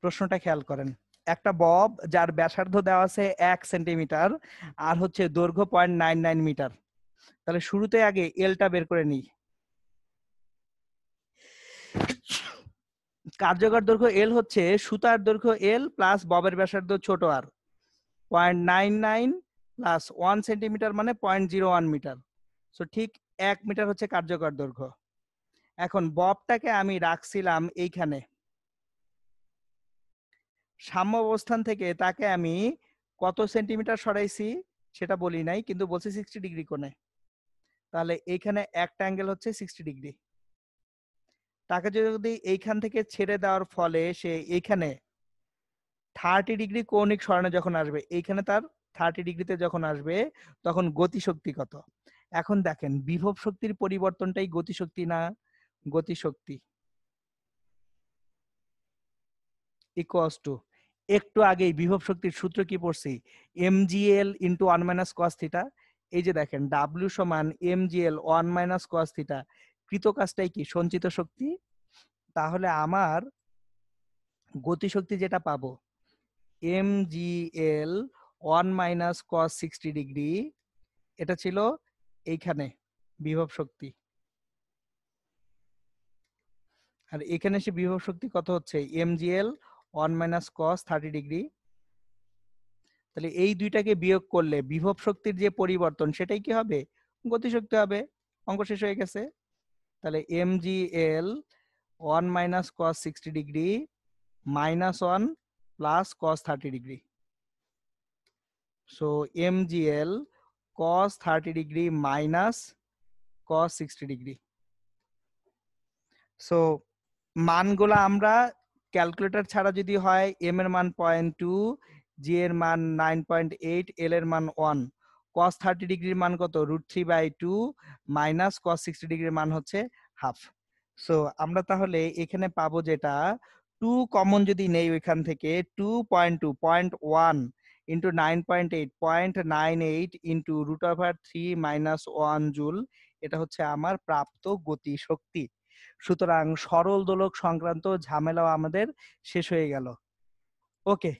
প্রশ্নটা খেয়াল করেন। একটা বব যার ব্যাসার্ধ দেওয়া আছে 1 সেন্টিমিটার আর হচ্ছে দৈর্ঘ্য 0.99 মিটার। তাহলে শুরুতে আগে এলটা বের করে নিই। কার্যকর দৈর্ঘ্য এল হচ্ছে সুতার দৈর্ঘ্য এল প্লাস ববের ব্যাসার্ধ ছোট আর, 0.99 প্লাস 1 সেন্টিমিটার মানে 0.01 মিটার। সো ঠিক 1 মিটার হচ্ছে কার্যকর দৈর্ঘ্য। এখন ববটাকে আমি রাখছিলাম এইখানে, সাম্য অবস্থান থেকে তাকে আমি কত সেন্টিমিটার সরাইছি সেটা বলি নাই, কিন্তু বলছি 60 ডিগ্রি কোণে। তাহলে এইখানে একটা অ্যাঙ্গেল হচ্ছে 60 ডিগ্রি। তাকে যদি এইখান থেকে ছেড়ে দেওয়ার ফলে সে এইখানে 30 ডিগ্রি কৌণিক সরণে যখন আসবে, এইখানে তার 30 ডিগ্রিতে যখন আসবে তখন গতিশক্তি কত? এখন দেখেন বিভব শক্তির পরিবর্তনটাই গতিশক্তি না? গতিশক্তি ইকুয়ালস টু, একটু আগেই বিভব শক্তির সূত্র কি পড়ছি, mgl into 1 minus cos theta. এই যে দেখেন w সমান mgl 1 মাইনাস cos থিটা, কৃত কাজটাই কি সঞ্চিত শক্তি। তাহলে আমার গতিশক্তি যেটা পাবো mgl 1 মাইনাস cos 60 ডিগ্রি, এটা ছিল এইখানে বিভব শক্তি। আর এখানে সে বিভব শক্তি কত হচ্ছে mgl 1 মাইনাস cos 30 ডিগ্রি। তাহলে এই দুইটাকে বিয়োগ করলে বিভব শক্তির যে পরিবর্তন সেটাই কি হবে? গতিশক্তি হবে। অঙ্ক শেষ হয়ে গেছে। তাহলে mgl 1 minus cos 60 degree minus 1 plus cos 30 degree. So mgl cos 30 degree minus cos 60 degree. So মানগুলা আমরা ক্যালকুলেটর ছাড়া যদি হয় m এর মান 0.2, g এর মান 9.8, l এর মান 1, cos 30 ডিগ্রির মান কত? √3/2 মাইনাস cos 60 ডিগ্রির মান হচ্ছে হাফ। সো আমরা তাহলে এখানে পাবো যেটা 2 কমন যদি নেই ওইখান থেকে 2.2 0.1 ইন্টু 9.8 0.98 ইন্টু √3 মাইনাস 1 জুল, এটা হচ্ছে আমার প্রাপ্ত গতি শক্তি। সুতরাং সরল দোলক সংক্রান্ত ঝামেলাও আমাদের শেষ হয়ে গেল। ওকে,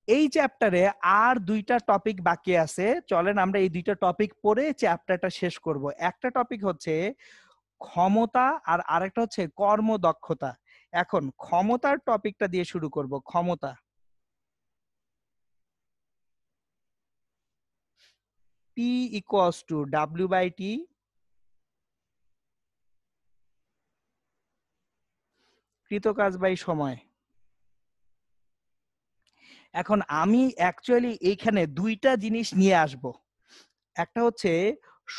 এই চ্যাপ্টারে আর দুইটা টপিক বাকি আছে, চলেন আমরা এই দুইটা টপিক পড়ে চ্যাপ্টারটা শেষ করব। একটা টপিক হচ্ছে ক্ষমতা আর আরেকটা হচ্ছে কর্মদক্ষতা। এখন ক্ষমতার টপিকটা দিয়ে শুরু করব। ক্ষমতা P ইকুয়ালস টু W/T কৃত কাজ বাই সময়। এখন আমি অ্যাকচুয়ালি এইখানে দুইটা জিনিস নিয়ে আসব। একটা হচ্ছে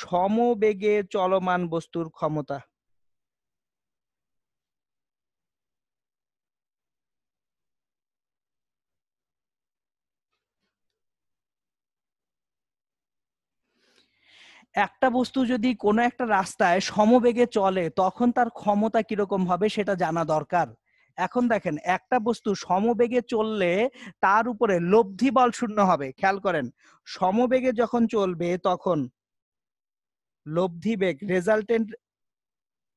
সমবেগে চলমান বস্তুর ক্ষমতা, একটা বস্তু যদি কোনো একটা রাস্তায় সমবেগে চলে তখন তার ক্ষমতা কিরকম হবে সেটা জানা দরকার। এখন দেখেন একটা বস্তু সমবেগে চললে তার উপরে লব্ধি বল শূন্য হবে। খেয়াল করেন, সমবেগে যখন চলবে তখন লব্ধি বেগ রেজাল্টেন্ট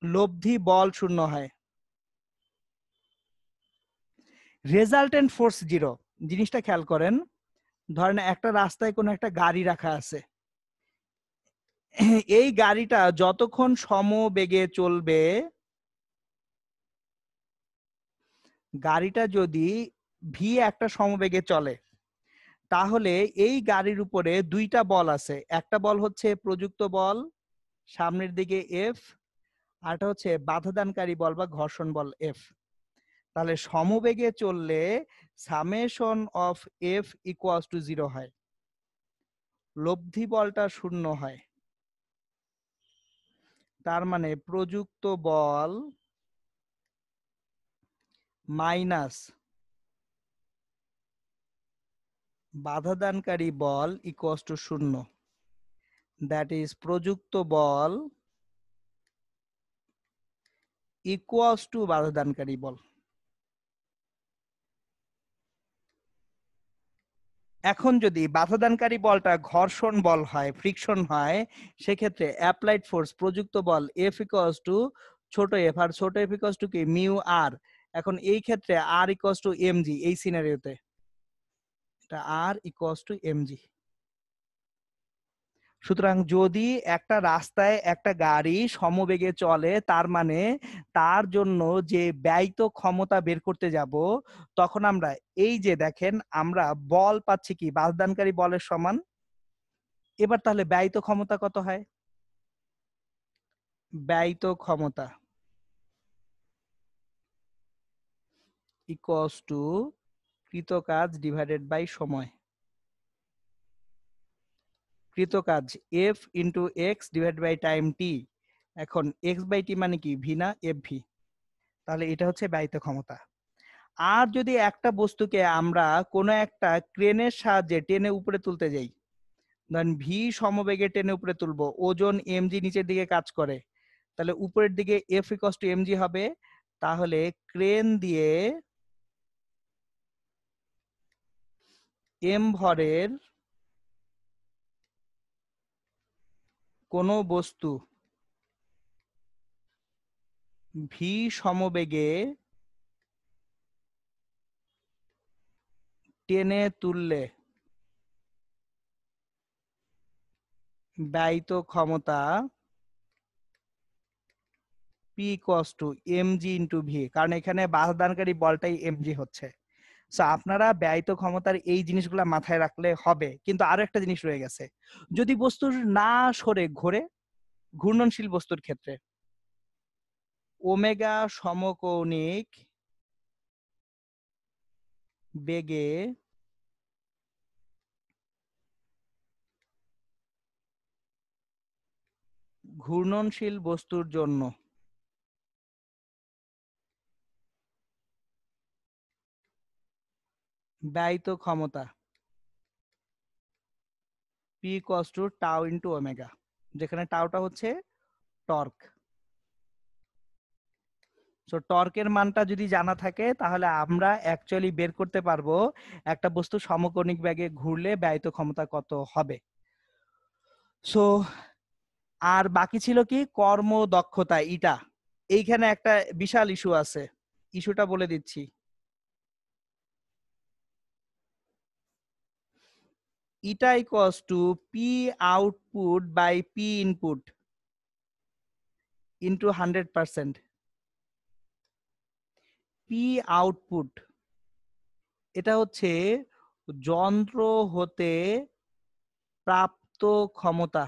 লব্ধি বল শূন্য হয়, রেজাল্টেন্ট ফোর্স জিরো। জিনিসটা খেয়াল করেন, ধরেন একটা রাস্তায় কোনো একটা গাড়ি রাখা আছে, এই গাড়িটা যতক্ষণ সমবেগে চলবে, গাড়িটা যদি ভি একটা সমবেগে চলে তাহলে এই গাড়ির উপরে দুইটা বল আছে। একটা বল হচ্ছে প্রযুক্ত বল সামনের দিকে এফ, আরটা হচ্ছে বাধাদানকারী বল বা ঘর্ষণ বল এফ। তাহলে সমবেগে চললে summation of F equals to 0 হয়, লব্ধি বলটা শূন্য হয়। তার মানে প্রযুক্ত বল মাইনাস বাধাদানকারী বল ইকুয়ালস টু 0। দ্যাট ইজ প্রযুক্ত বল ইকুয়ালস টু বাধাদানকারী বল। এখন যদি বাধাদানকারী বলটা ঘর্ষণ বল হয়, ফ্রিকশন হয়, সেক্ষেত্রে অ্যাপ্লাইড ফোর্স প্রযুক্ত বল এফ ইকুয়ালস টু ছোট এফ, আর ছোট এফ ইকুয়ালস টু কি মিউ আর। এখন এই ক্ষেত্রে আর ইকুয়ালস টু এমজি, এই সিনারিওতে এটা আর ইকুয়ালস টু এমজি। সুতরাং যদি একটা রাস্তায় একটা গাড়ি সমবেগে চলে তার মানে তার জন্য যে ব্যয়িত ক্ষমতা বের করতে যাব, তখন আমরা এই যে দেখেন আমরা বল পাচ্ছি কি বাধাদানকারী বলের সমান। এবার তাহলে ব্যয়িত ক্ষমতা কত হয়? ব্যয়িত ক্ষমতা ইকুয়ালস টু কৃত কাজ ডিভাইডেড বাই সময়। কৃত কাজ F into X divide by time T. এখন এক্স বাই টি মানে কি ভি না এফ ভি। তাহলে এটা হচ্ছে ব্যয়িত ক্ষমতা। আর যদি একটা বস্তুকে আমরা কোনো একটা ক্রেনের সাহায্যে টেনে উপরে তুলতে যাই, ধরেন ভি সমবেগে টেনে উপরে তুলবো, ওজন এমজি নিচের দিকে কাজ করে, তাহলে উপরের দিকে এফ ইকুয়ালস টু এমজি হবে। তাহলে ক্রেন দিয়ে এম ভরের কোনো বস্তু ভি সমবেগে টেনে তুললে ব্যয়িত ক্ষমতা P equals to MG into V, কারণ এখানে বাধাদানকারী বলটাই এমজি হচ্ছে। আপনারা ব্যয়িত ক্ষমতার এই জিনিসগুলা মাথায় রাখলে হবে। কিন্তু আরো একটা জিনিস রয়ে গেছে, যদি বস্তুর না সরে ঘোরে, ঘূর্ণনশীল বস্তুর ক্ষেত্রে ওমেগা সমকৌণিক বেগে ঘূর্ণনশীল বস্তুর জন্য ব্যয়িত ক্ষমতা P equals to tau into omega, যেখানে টাউটা হচ্ছে টর্ক। সো টর্কের মানটা যদি জানা থাকে তাহলে আমরা অ্যাকচুয়ালি বের করতে পারবো একটা বস্তু সমকৌণিক বেগে ঘুরলে ব্যয়িত ক্ষমতা কত হবে। সো আর বাকি ছিল কি কর্মদক্ষতা, ইটা। এইখানে একটা বিশাল ইস্যু আছে, ইস্যুটা বলে দিচ্ছি। Eta equals to P output by P input into 100%। P output এটা হচ্ছে যন্ত্র হতে প্রাপ্ত ক্ষমতা।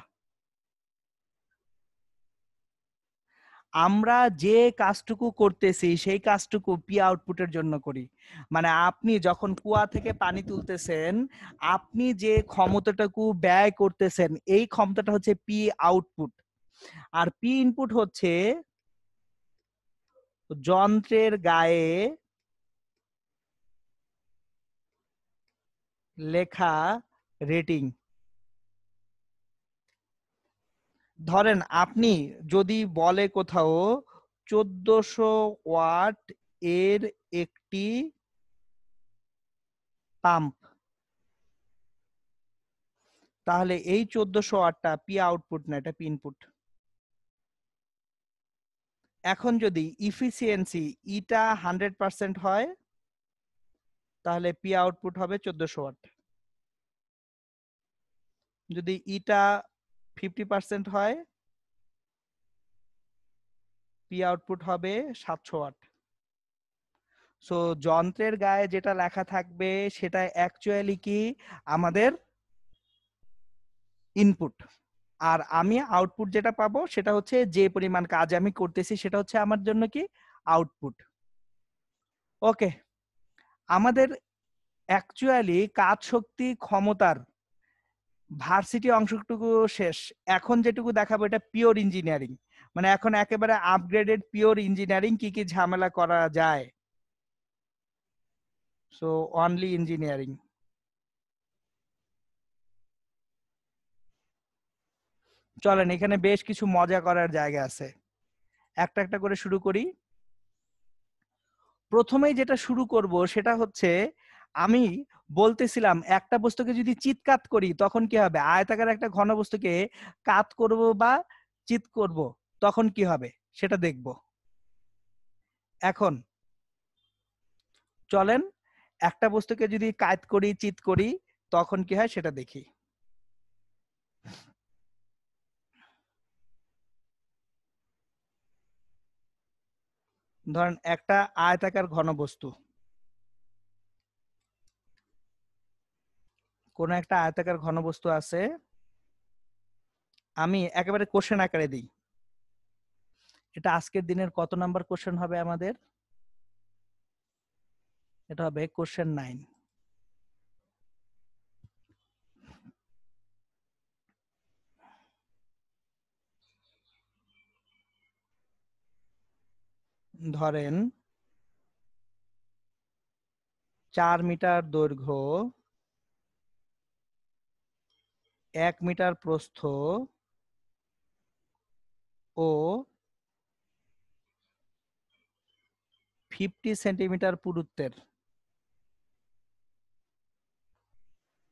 আমরা যে কাজটুকু করতেছি সেই কাজটুকু পি আউটপুটের জন্য করি। মানে আপনি যখন কুয়া থেকে পানি তুলতেছেন, আপনি যে ক্ষমতাটুকু ব্যয় করতেছেন এই ক্ষমতাটা হচ্ছে পি আউটপুট। আর পি ইনপুট হচ্ছে যন্ত্রের গায়ে লেখা রেটিং। ধরেন আপনি যদি বলে কোথাও 1400 ওয়াট এর একটি পাম্প, তাহলে এই 1400 ওয়াটটা পি আউটপুট না, এটা পি ইনপুট। এখন যদি ইফিসিয়েন্সি ইটা 100% হয় তাহলে পি আউটপুট হবে 1400 ওয়াট। যদি ইটা 50% হয় পি আউটপুট হবে 700 ওয়াট। সো যন্ত্রের গায়ে যেটা লেখা থাকবে সেটা অ্যাকচুয়ালি কি আমাদের ইনপুট, আর আমি আউটপুট যেটা পাবো সেটা হচ্ছে যে পরিমাণ কাজ আমি করতেছি সেটা হচ্ছে আমার জন্য কি আউটপুট। ওকে, আমাদের অ্যাকচুয়ালি কাজ শক্তি ক্ষমতার ভার্সিটি অংশটুকু শেষ। এখন যেটুকু দেখাবো এটা পিওর ইঞ্জিনিয়ারিং, মানে এখন একেবারে আপগ্রেডেড পিওর ইঞ্জিনিয়ারিং, কি কি ঝামেলা করা যায়। So only engineering. চলেন, এখানে বেশ কিছু মজা করার জায়গা আছে, একটা একটা করে শুরু করি। প্রথমেই যেটা শুরু করব সেটা হচ্ছে, আমি বলতেছিলাম একটা বস্তুকে যদি চিৎকাত করি তখন কি হবে, আয়তাকার একটা ঘন বস্তুকে কাত করব বা চিৎ করব তখন কি হবে সেটা দেখব। এখন চলেন একটা বস্তুকে যদি কাত করি চিৎ করি তখন কি হয় সেটা দেখি। ধরেন একটা আয়তাকার ঘন বস্তু, কোন একটা আয়তাকার ঘন বস্তু আছে, আমি একেবারে কোশ্চেন আকারে দিই। এটা আজকের দিনের কত নাম্বার কোশ্চেন হবে আমাদের? এটা হবে কোশ্চেন 9। ধরেন 4 মিটার দৈর্ঘ্য, 1 মিটার প্রস্থ ও 50 সেন্টিমিটার পুরুত্বের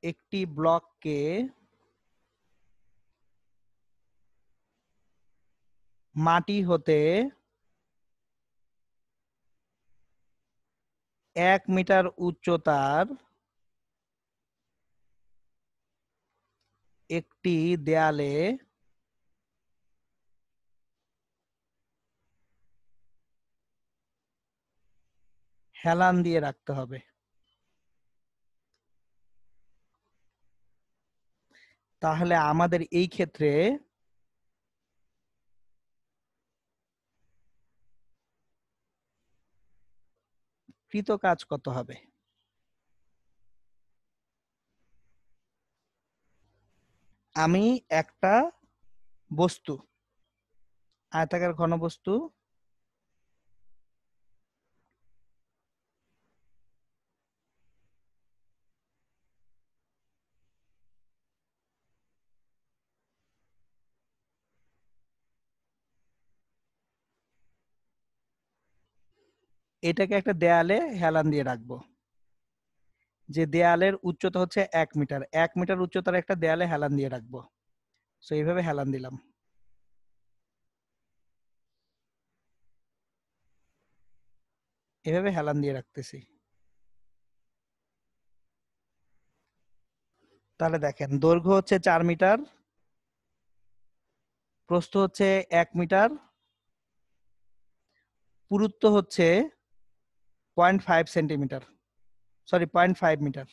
একটি ব্লককে মাটি হতে 1 মিটার উচ্চতার একটি দেয়ালে হেলান দিয়ে রাখতে হবে। তাহলে আমাদের এই ক্ষেত্রে কৃত কাজ কত হবে? আমি একটা বস্তু, আয়তাকার ঘনবস্তু, এটাকে একটা দেয়ালে হেলান দিয়ে রাখবো। যে দেয়ালের উচ্চতা হচ্ছে 1 মিটার, 1 মিটার উচ্চতার একটা দেয়ালে হেলান দিয়ে রাখবো। সো এইভাবে হেলান দিলাম, এভাবে হেলান দিয়ে রাখতেছি। তাহলে দেখেন দৈর্ঘ্য হচ্ছে 4 মিটার, প্রস্থ হচ্ছে 1 মিটার, পুরুত্ব হচ্ছে 0.5 সেন্টিমিটার, সরি 0.5 মিটার।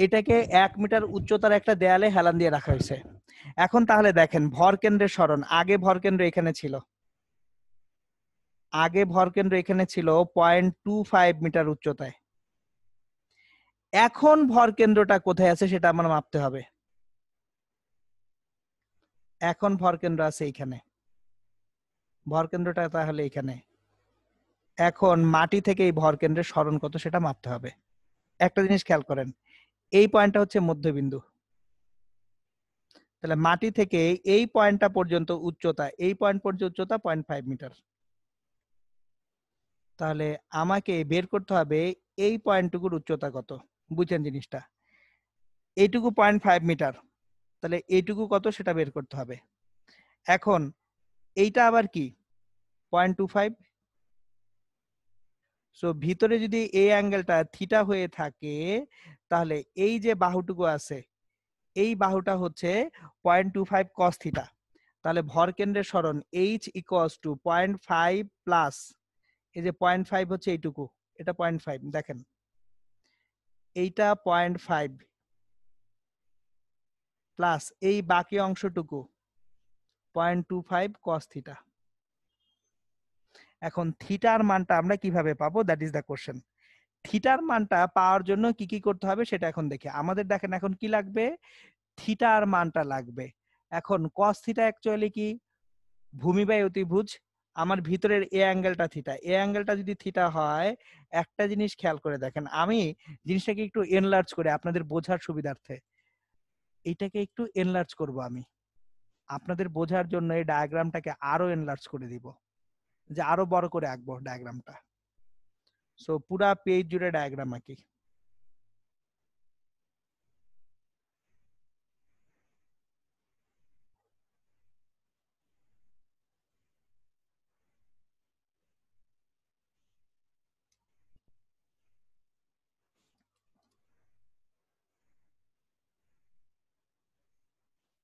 এটাকে 1 মিটার উচ্চতার একটা দেয়ালে হেলান দিয়ে রাখা হয়েছে। এখন তাহলে দেখেন ভর কেন্দ্রের সরণ, আগে ভর কেন্দ্র এখানে ছিল, আগে ভর কেন্দ্র এখানে ছিল 0.25 মিটার উচ্চতায়। এখন ভর কেন্দ্রটা কোথায় আছে সেটা আমার মাপতে হবে। এখন ভর কেন্দ্র আছে এইখানে, ভর কেন্দ্রটা তাহলে এখানে। এখন মাটি থেকে এই ভর কেন্দ্রের সরণ কত সেটা মাপতে হবে। একটা জিনিস খেয়াল করেন, এই পয়েন্টটা হচ্ছে মধ্যবিন্দু। তাহলে মাটি থেকে এই পয়েন্টটা পর্যন্ত উচ্চতা, এই পয়েন্ট পর্যন্ত উচ্চতা 0.5 মিটার। তাহলে আমাকে বের করতে হবে এই পয়েন্টটুকুর উচ্চতা কত। বুঝছেন জিনিসটা? এইটুকু 0.5 মিটার, তাহলে এইটুকু কত সেটা বের করতে হবে। এখন এইটা আবার কি 0.25। সো ভিতরে যদি এই অ্যাঙ্গেলটা থিটা হয়ে থাকে, তাহলে এই যে বাহুটুকু আছে, এই বাহুটা হচ্ছে 0.25 কস থিটা। তাহলে ভর কেন্দ্রের সরণ h ইকুয়ালস টু 0.5 প্লাস এই যে 0.5 হচ্ছে এইটুকু, এটা 0.5 দেখেন, এইটা 0.5 প্লাস এই বাকি অংশটুকু 0.25 কস থিটা। এখন থিটার মানটা আমরা কিভাবে পাবো, দ্যাট ইজ দ্য কোশ্চেন। থিটার মানটা পাওয়ার জন্য কি কি করতে হবে সেটা এখন দেখি। আমাদের দেখেন এখন কি লাগবে, থিটার মানটা লাগবে। এখন কস থিটা অ্যাকচুয়ালি কি, ভূমি বাই অতিভুজ। আমার ভিতরের এ অ্যাঙ্গেলটা থিটা, এ অ্যাঙ্গেলটা যদি থিটা হয়, একটা জিনিস খেয়াল করে দেখেন, আমি জিনিসটাকে একটু এনলার্জ করে আপনাদের বোঝার সুবিধার্থে এইটাকে একটু এনলার্জ করব আমি আপনাদের বোঝার জন্য। এই ডায়াগ্রামটাকে আরো এনলার্জ করে দিব, যে আরো বড় করে আঁকবো ডায়াগ্রামটা। সো পুরা পেজ জুড়ে ডায়াগ্রাম আঁকি।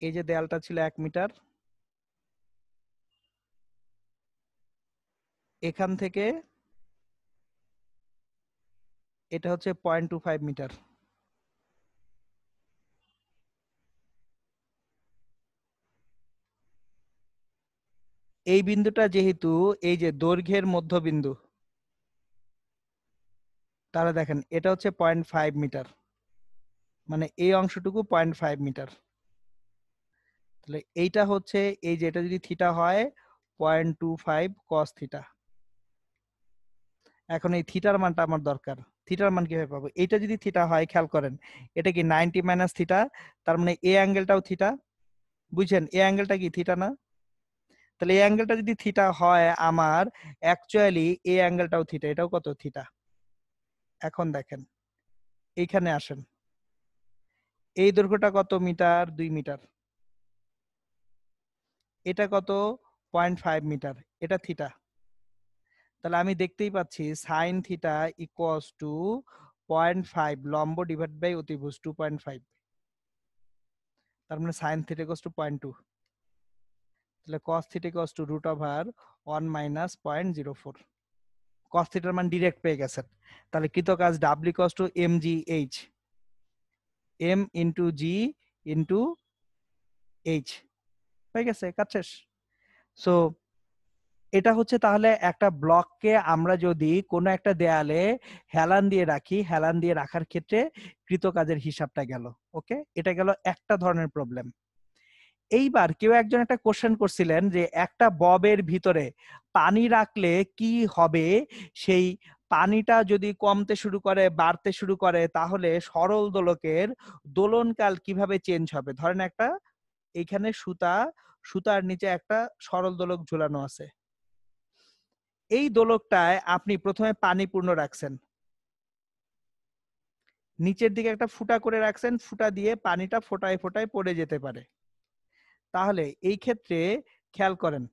এই যে দেয়ালটা ছিল 1 মিটার, এখান থেকে এটা হচ্ছে 0.25 মিটার। এই বিন্দুটা যেহেতু এই যে দৈর্ঘ্যের মধ্যবিন্দু, তাহলে দেখেন এটা হচ্ছে 0.5 মিটার, মানে এই অংশটুকু 0.5 মিটার। তাহলে এইটা হচ্ছে, এই যে এটা যদি থিটা হয় 0.25 কস থিটা। এখন এই থিটার মানটা আমার দরকার। থিটার মান কিভাবে পাবো? এটা যদি থিটা হয়, খেয়াল করেন এটা কি 90 মাইনাস থিটা, তার মানে এই অ্যাঙ্গেলটাও থিটা। বুঝছেন এই অ্যাঙ্গেলটা কি থিটা না? তাহলে এই অ্যাঙ্গেলটা যদি থিটা হয় আমার, অ্যাকচুয়ালি এই অ্যাঙ্গেলটাও থিটা, এটাও কত থিটা। এখন দেখেন এইখানে আসেন, এই দৈর্ঘ্যটা কত মিটার, 2 মিটার। এটা কত 0.5 মিটার, এটা থিটা। তাহলে আমি দেখতেই পাচ্ছি সাইন থিটা ইকুয়ালস টু 0.5 লম্ব ডিভাইড বাই অতিভুজ 2.5। তার মানে সাইন থিটা ইকুয়ালস টু 0.2। তাহলে cos theta equals to root over 1 minus 0.04। Cos থিটার মান ডিরেক্ট পেয়ে গেছেন। তাহলে কৃত কাজ W equals to M G H, M into G into H, হয়ে গেছে, কাজ শেষ। সো এটা হচ্ছে তাহলে একটা ব্লককে আমরা যদি কোনো একটা দেয়ালে হেলান দিয়ে রাখি, হেলান দিয়ে রাখার ক্ষেত্রে কৃতকাজের হিসাবটা গেল। ওকে, এটা গেল একটা ধরনের প্রবলেম। এইবার কেউ একজন একটা কোশ্চেন করছিলেন যে একটা ববের ভিতরে পানি রাখলে কি হবে, সেই পানিটা যদি কমতে শুরু করে বাড়তে শুরু করে তাহলে সরল দোলকের দোলনকাল কিভাবে চেঞ্জ হবে। ধরেন একটা এইখানে সুতার নিচে একটা সরল দোলক ঝুলানো আছে, এই দোলকটায় আপনি প্রথমে পানি পূর্ণ রাখছেন, নিচের দিকে একটা ফুটা করে রাখছেন, ফুটা দিয়ে পানিটা ফোটায় ফোটায় পড়ে যেতে পারে। তাহলে এই ক্ষেত্রে খেয়াল করেন,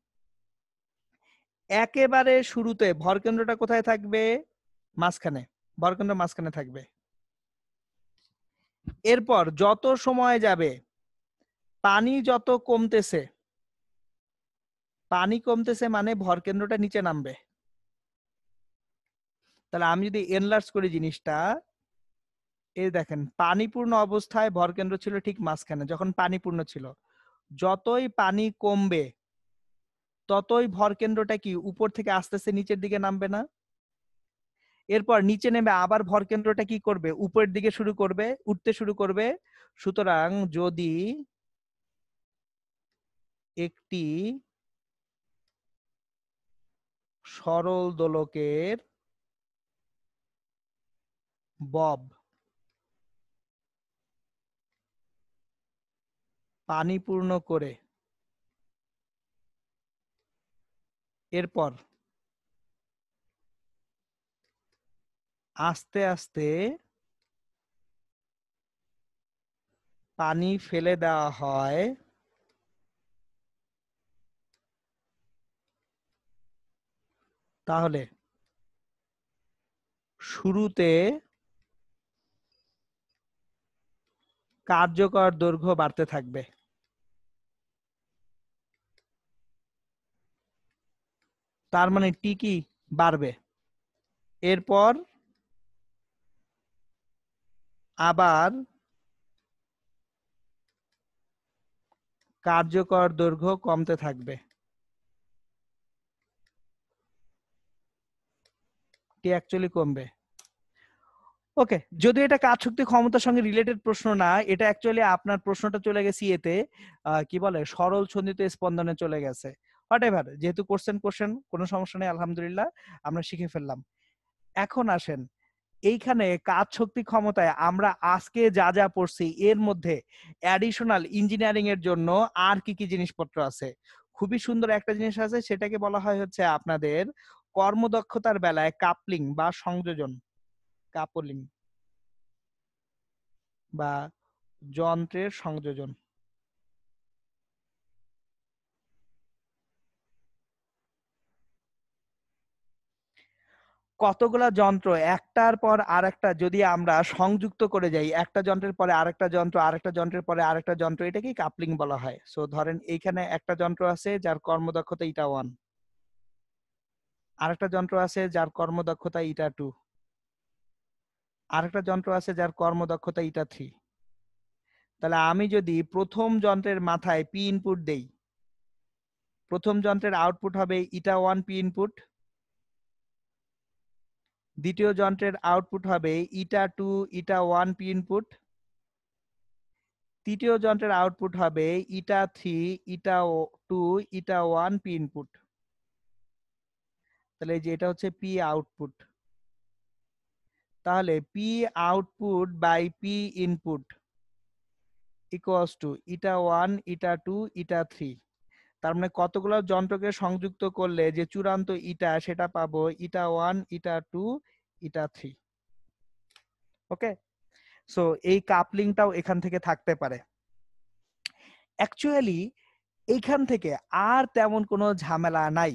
একেবারে শুরুতে ভরকেন্দ্রটা কোথায় থাকবে? মাঝখানে, ভরকেন্দ্র মাঝখানে থাকবে। এরপর যত সময় যাবে পানি যত কমতেছে, পানি কমতেছে মানে ভরকেন্দ্রটা নিচে নামবে। তাহলে আমি যদি এনলার্জ করি জিনিসটা, এই দেখেন পানিপূর্ণ অবস্থায় ভরকেন্দ্র ছিল ঠিক মাঝখানে যখন পানিপূর্ণ ছিল, যতই পানি কমবে ততই ভরকেন্দ্রটা কি উপর থেকে আস্তে আস্তে নিচের দিকে নামবে না? এরপর নিচে নেমে আবার ভরকেন্দ্রটা কি করবে? উপরের দিকে শুরু করবে, উঠতে শুরু করবে। সুতরাং যদি একটি সরল দোলকের বব পানি পূর্ণ করে এরপর আস্তে আস্তে পানি ফেলে দেওয়া হয়, তাহলে শুরুতে কার্যকর দৈর্ঘ্য বাড়তে থাকবে। তার মানে টি কি বাড়বে, এরপর আবার কার্যকর দৈর্ঘ্য কমতে থাকবে, টি অ্যাকচুয়ালি কমবে। ওকে, যদি এটা কাজ শক্তি ক্ষমতার সঙ্গে রিলেটেড প্রশ্ন না, এটা অ্যাকচুয়ালি আপনার প্রশ্নটা চলে গেছে এতে কি বলে সরল ছন্দিত স্পন্দনে চলে গেছে। হোয়াটএভার, যেহেতু কোশ্চেন কোনো সমস্যা নেই, আলহামদুলিল্লাহ আমরা শিখে ফেললাম। এখন আসেন এইখানে কাজ শক্তি ক্ষমতায় আমরা আজকে যা যা পড়ছি এর মধ্যে অ্যাডিশনাল ইঞ্জিনিয়ারিং এর জন্য আর কি কি জিনিসপত্র আছে। খুবই সুন্দর একটা জিনিস আছে, সেটাকে বলা হয় হচ্ছে আপনাদের কর্মদক্ষতার বেলায় কাপলিং বা সংযোজন, কাপলিং বা যন্ত্রের সংযোজন। কতগুলা যন্ত্র একটার পর আরেকটা যদি আমরা সংযুক্ত করে যাই, একটা যন্ত্রের পরে আরেকটা যন্ত্র, আরেকটা যন্ত্রের পরে আরেকটা যন্ত্র, এটাকেই কাপলিং বলা হয়। সো ধরেন এইখানে একটা যন্ত্র আছে যার কর্মদক্ষতা ইটা 1, আরেকটা যন্ত্র আছে যার কর্মদক্ষতা ইটা 2, আরেকটা যন্ত্র আছে যার কর্মদক্ষতা ইটা 3। তাহলে আমি যদি প্রথম যন্ত্রের মাথায় পি ইনপুট দেই, প্রথম যন্ত্রের আউটপুট হবে ইটা 1 পি ইনপুট, দ্বিতীয় যন্ত্রের আউটপুট হবে ইটা 2 ইটা 1 পি ইনপুট, তৃতীয় যন্ত্রের আউটপুট হবে ইটা 3 ইটা 2 ইটা 1 পি ইনপুট। তাহলে এই যে এটা হচ্ছে পি আউটপুট। তাহলে P output by P input equals to eta 1 eta 2 eta 3। তার মানে কতগুলো যন্ত্রকে সংযুক্ত করলে যে চূড়ান্ত ইটা সেটা পাবো ইটা 1 ইটা 2 ইটা 3। ওকে, সো এই কাপলিংটাও এখান থেকে থাকতে পারে। অ্যাকচুয়ালি এইখান থেকে আর তেমন কোনো ঝামেলা নাই।